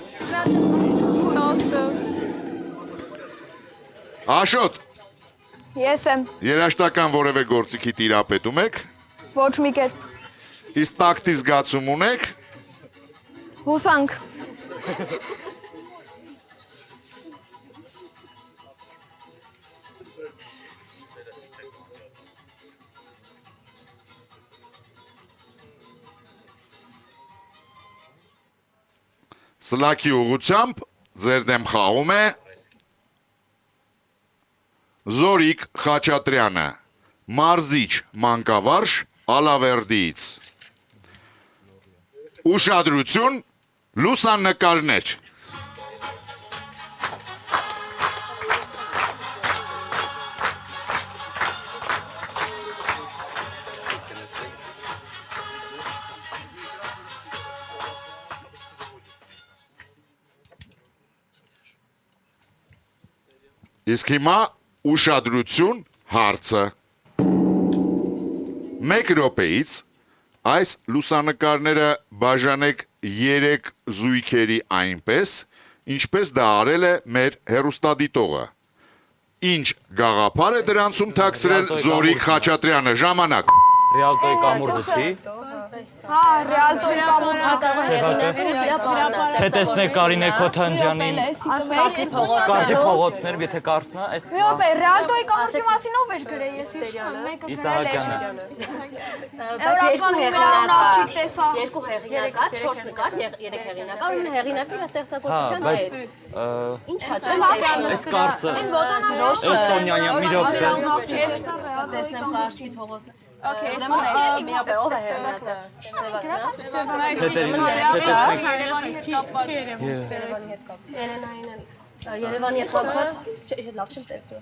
Աշոտ։ Ես եմ։ Երաժշտական որևէ գործիքի տիրապետում եք։ Ոչ մի կերպ։ Իսկ տակտի զգացում ունեք։ Հուսանք։ Սլաքի ուղությամբ ձեր դեմ խաղում է Զորիկ Խաչատրյանը, մարզիչ մանկավարժ Ալավերդիից։ Ուշադրություն, լուսանկարներ։ Իսկ հիմա ուշադրություն հարցը։ 1 րոպեից այս լուսանկարները բաժանեք 3 զույգերի այնպես, ինչպես դա արել է մեր հեռուստադիտողը։ Ինչ գաղափար է դրանցում թաքցրել Զորիկ Խաչատրյանը, ժամանակ։ Ռեալտոյի կամուրջի։ Հա, ռեալտոյի Թե տեսնեք Կարինե Քոթանջյանին կարծի փողոցներ, եթե կարծնա, այս մի րոպե, ռեալտոյի կամուրջի մասին ով էր գրել, ես հիշում եմ, մեկը գրել է։ Երկու հեղինակ կա, 4 նկար, 3 հեղինակ կա, ունի հեղինակը իր ստեղծագործության հետ։ Ինչ հաճախ այս կարծը Էստոնյանի մի րոպե։ տեսնեմ կարծի փողոցը։ Okay, մի րոպե, ով է հեղինակը։ Երևանի հետ կապված։ Երևանի հետ կապված, լավ չեմ տեսնում։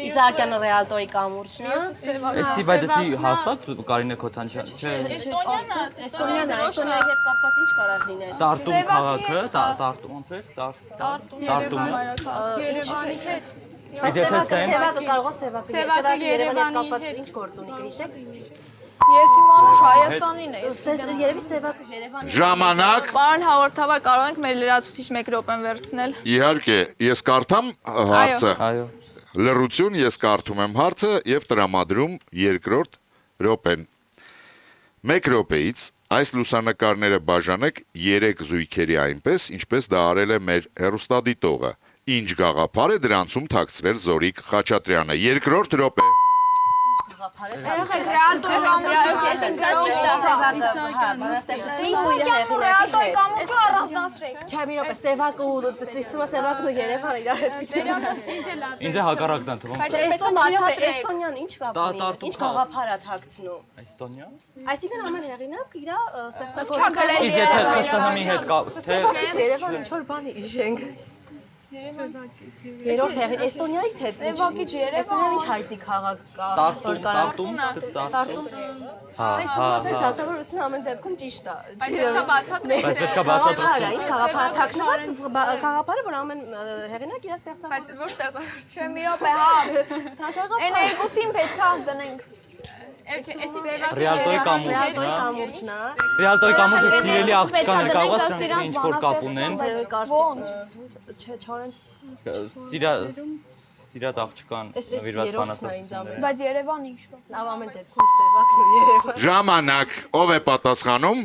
Իսահակյանը ռեալտոյի կամուրջն է։ Էսի բայց էսի հաստատ Կարինե Քոթանջյան, չէ։ Էստոնյանը հետ կապված ինչ կարող լիներ։ Տարտում քաղաքը, Տարտում ոնց է։ Տարտումը։ Երևանի հետ։ Եթե սեմ Սևակը կարող է Սևակը Երևանի հետ կապված ինչ գործ ունի, կհիշեք։ Ես իմ անուշ Հայաստանին է։ Երևի Սևակը Երևանի։ Ժամանակ։ Պարոն հաղորդավար, կարող ենք մեր լրացուցիչ 1 րոպեն վերցնել։ Իհարկե, ես կարդամ հարցը։ Այո։ Լռություն, ես կարդում եմ հարցը եւ տրամադրում 2-րդ րոպեն։ 1 րոպեից այս լուսանկարները բաժանեք 3 զույգերի այնպես, ինչպես դա արել է մեր հեռուստադիտողը։ Ինչ գաղափար է դրանցում թաքցրել Զորիկ Խաչատրյանը։ 2-րդ րոպե։ Երեք ռեալտոյի կամուրջը առանձնացրեք։ Չէ, մի րոպե, Սևակը ու Սևակն ու Երևանը իրար հետ։ Ինձ է հակառակն է թվում։ Էստոնյան ինչ կապ ունի։ Ինչ գաղափար է թաքցնում։ Էստոնյա։ Այսինքն ամեն հեղինակ իր ստեղծագործության Իսկ եթե ԽՍՀՄ-ի հետ կապ, թե Երևանը ինչ որ բանի հիշենք։ Երրորդ հեղին Էստոնիայից հետ։ Սևակից Երևան։ Էստոնիան ինչ հայտնի քաղաք կա։ Տարտում։ Այս ասես հասարակությունը ամեն դեպքում ճիշտ է։ Բայց պետք է բացատրել։ Ինչ գաղափար թաքնված գաղափարը, որ ամեն հեղինակ իր ստեղծագործություն։ Բայց ոչ ստեղծագործություն։ Չէ, մի րոպե, հա։ Այն երկուսին պետք է դնենք։ Ռեալտոյի կամուրջն է։ Ռեալտոյի կամուրջը սիրելի աղջկան է, կարող է սրանք ինչ որ կապ ունեն։ Սիրած աղջկան նվիրված բանաստեղծություն։ Բայց Երևան ինչ կա։ Լավ ամեն դեպքում Սևակն ու Երևան։ Ժամանակ, ով է պատասխանում։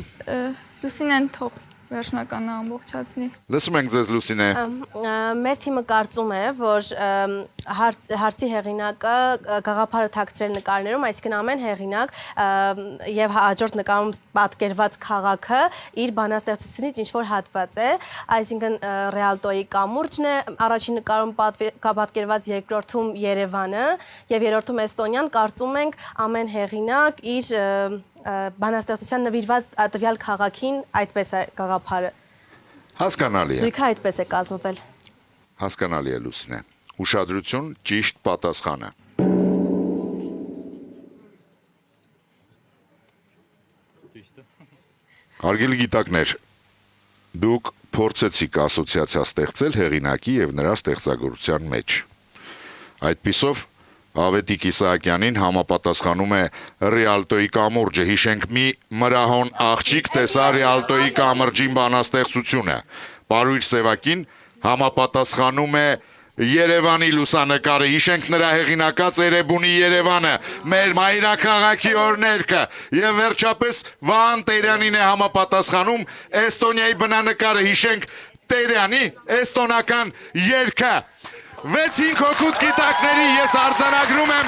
Լուսինեն թող վերջնականը ամբողջացնի։ Լսում ենք ձեզ Լուսինե։ Մեր թիմը կարծում է, որ հարցի հեղինակը գաղափարը թաքցրել նկարներում, այսինքն ամեն հեղինակ եւ հաջորդ նկարում պատկերված քաղաքը իր բանաստեղծությունից ինչ որ հատված է, այսինքն ռեալտոյի կամուրջն է, առաջին նկարում պատկերված, երկրորդում Երևանը եւ երրորդում Էստոնիան, կարծում ենք ամեն հեղինակ իր բանաստեղծության նվիրված տվյալ քաղաքին այդպես է գաղափարը։ Հասկանալի է։ Զույգը այդպես է կազմվել։ Հասկանալի է Լուսինե։ Ուշադրություն, ճիշտ պատասխանը։ Հարգելի գիտակներ, դուք փորձեցիք ասոցիացիա ստեղծել հեղինակի եւ նրա ստեղծագործության մեջ։ Այդպիսով Ավետիք Իսահակյանին համապատասխանում է Ռեալտոյի կամուրջը։ Հիշենք, մի մրահոն աղջիկ տեսա Ռեալտոյի կամրջին բանաստեղծությունը։ Պարույր Սևակին համապատասխանում է Երևանի լուսանկարը։ Հիշենք նրա հեղինակած Էրեբունի Երևանը, մեր մայրաքաղաքի օրներքը։ Եվ վերջապես Վահան Տերյանին է համապատասխանում Էստոնիայի բնանկարը։ Հիշենք Տերյանի էստոնական երգը։ 6-5 հոգուտ գիտակների ես արձանագրում եմ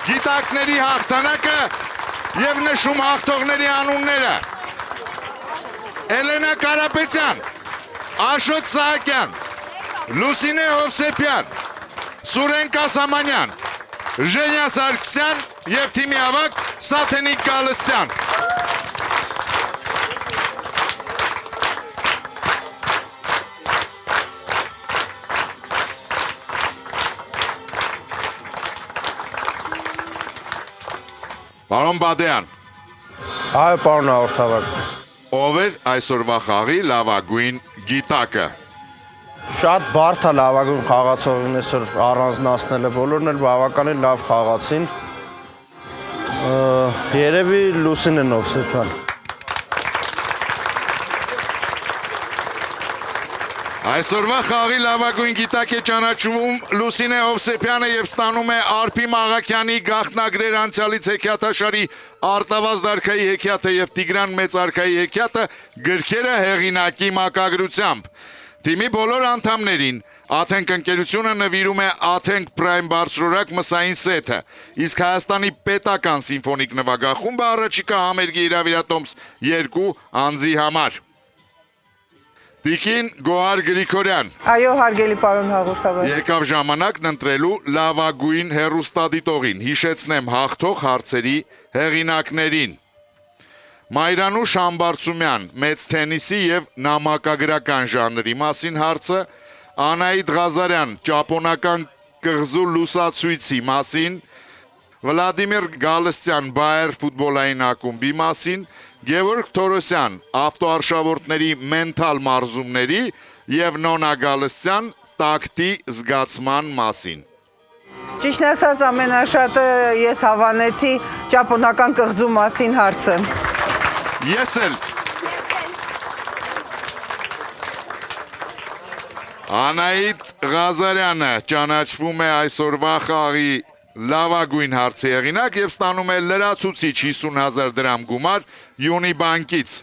գիտակների հաղթանակը եւ նշում հաղթողների անունները։ Էլենա Կարապետյան, Աշոտ Սահակյան, Լուսինե Հովսեփյան, Սուրեն Կասամանյան, Ժենյա Սարգսյան եւ թիմի ավագ Սաթենիկ Գալստյան։ Պարոն Բադեյան, Այո, պարոն հաղորդավար։ ով էր այսօրվա խաղի լավագույն գիտակը։ Շատ բարդ է լավագույն խաղացողին այսօր առանձնացնելը, բոլորն էլ բավականին լավ խաղացին։ Երևի Լուսինեն Հովսեփյան։ Այսօրվա խաղի լավագույն գիտակ է ճանաչվում Լուսինե Հովսեփյանը եւ ստանում է Արփի Մաղաքյանի գաղտնագրեր անցյալից հեքիաթաշարի Արտավազդ արքայի հեքիաթը եւ Տիգրան Մեծ արքայի հեքիաթը գրքերը հեղինակի մակագրությամբ։ Թիմի բոլոր անդամներին Աթենք ընկերությունը նվիրում է Աթենք Prime բարձրորակ մսային սեթը, իսկ Հայաստանի պետական սիմֆոնիկ նվագախումբը առաջիկա համերգի իրավիրատոմս 2 անձի համար։ Տիկին Գոհար Գրիգորյան։ Այո, հարգելի պարոն հաղորդավար։ Եկավ ժամանակն ընտրելու լավագույն հեռուստադիտողին։ Հիշեցնեմ հաղթող հարցերի հեղինակներին։ Մայրանուշ Համբարձումյան, մեծ թենիսի եւ նամակագրական ժանրի մասին հարցը, Անահիտ Ղազարյան, ճապոնական կղզու լուսացույցի մասին, Վլադիմիր Գալստյան, Բայեր ֆուտբոլային ակումբի մասին, Գևորգ Թորոսյան, ավտոարշավորդների մենթալ մարզումների եւ Նոնա Գալստյան, տակտի զգացման մասին։ Ճիշտն ասած, ամենաշատը ես հավանեցի ճապոնական կղզու մասին հարցը։ Ես էլ։ Անահիտ Ղազարյանը ճանաչվում է այսօրվա խաղի լավագույն հարցի հեղինակ եւ ստանում է լրացուցիչ 50,000 դրամ գումար Յունիբանկից։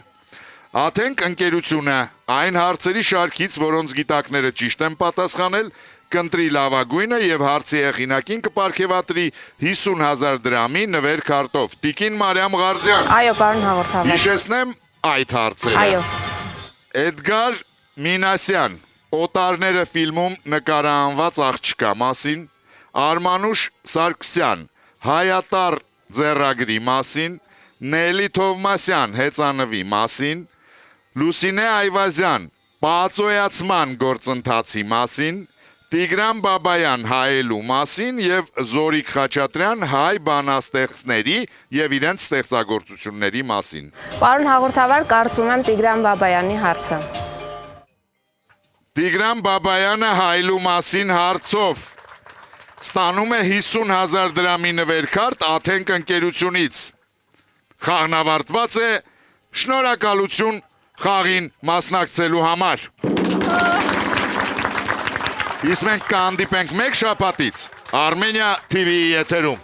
Աթենք ընկերությունը այն հարցերի շարքից, որոնց գիտակները ճիշտ են պատասխանել, կընտրի լավագույնը եւ հարցի հեղինակին կպարգեւատրի 50,000 դրամի նվեր քարտով։ Տիկին Մարիամ Ղարդյան։ Այո, պարոն հաղորդավար։ Հիշեցնեմ այդ հարցերը։ Այո։ Էդգար Մինասյան, Օտարները ֆիլմում նկարահանված աղջկա մասին, Արմանուշ Սարգսյան, Հայատար ձեռագրի մասին, Նելի Թովմասյան, հեծանվի մասին, Լուսինե Այվազյան, պահածոյացման գործընթացի մասին, Տիգրան Բաբայան, հայելու մասին եւ Զորիկ Խաչատրյան, հայ բանաստեղծների եւ իրենց ստեղծագործությունների մասին։ Պարոն հաղորդավար, կարծում եմ Տիգրան Բաբայանի հարցը։ Տիգրան Բաբայանը հայելու մասին հարցով ստանում է 50,000 դրամի նվերքարտ Աթենք ընկերությունից։ Խաղն ավարտված է, շնորհակալություն խաղին մասնակցելու համար։ Իսկ մենք կհանդիպենք մեկ շաբաթից Armenia TV-ի եթերում։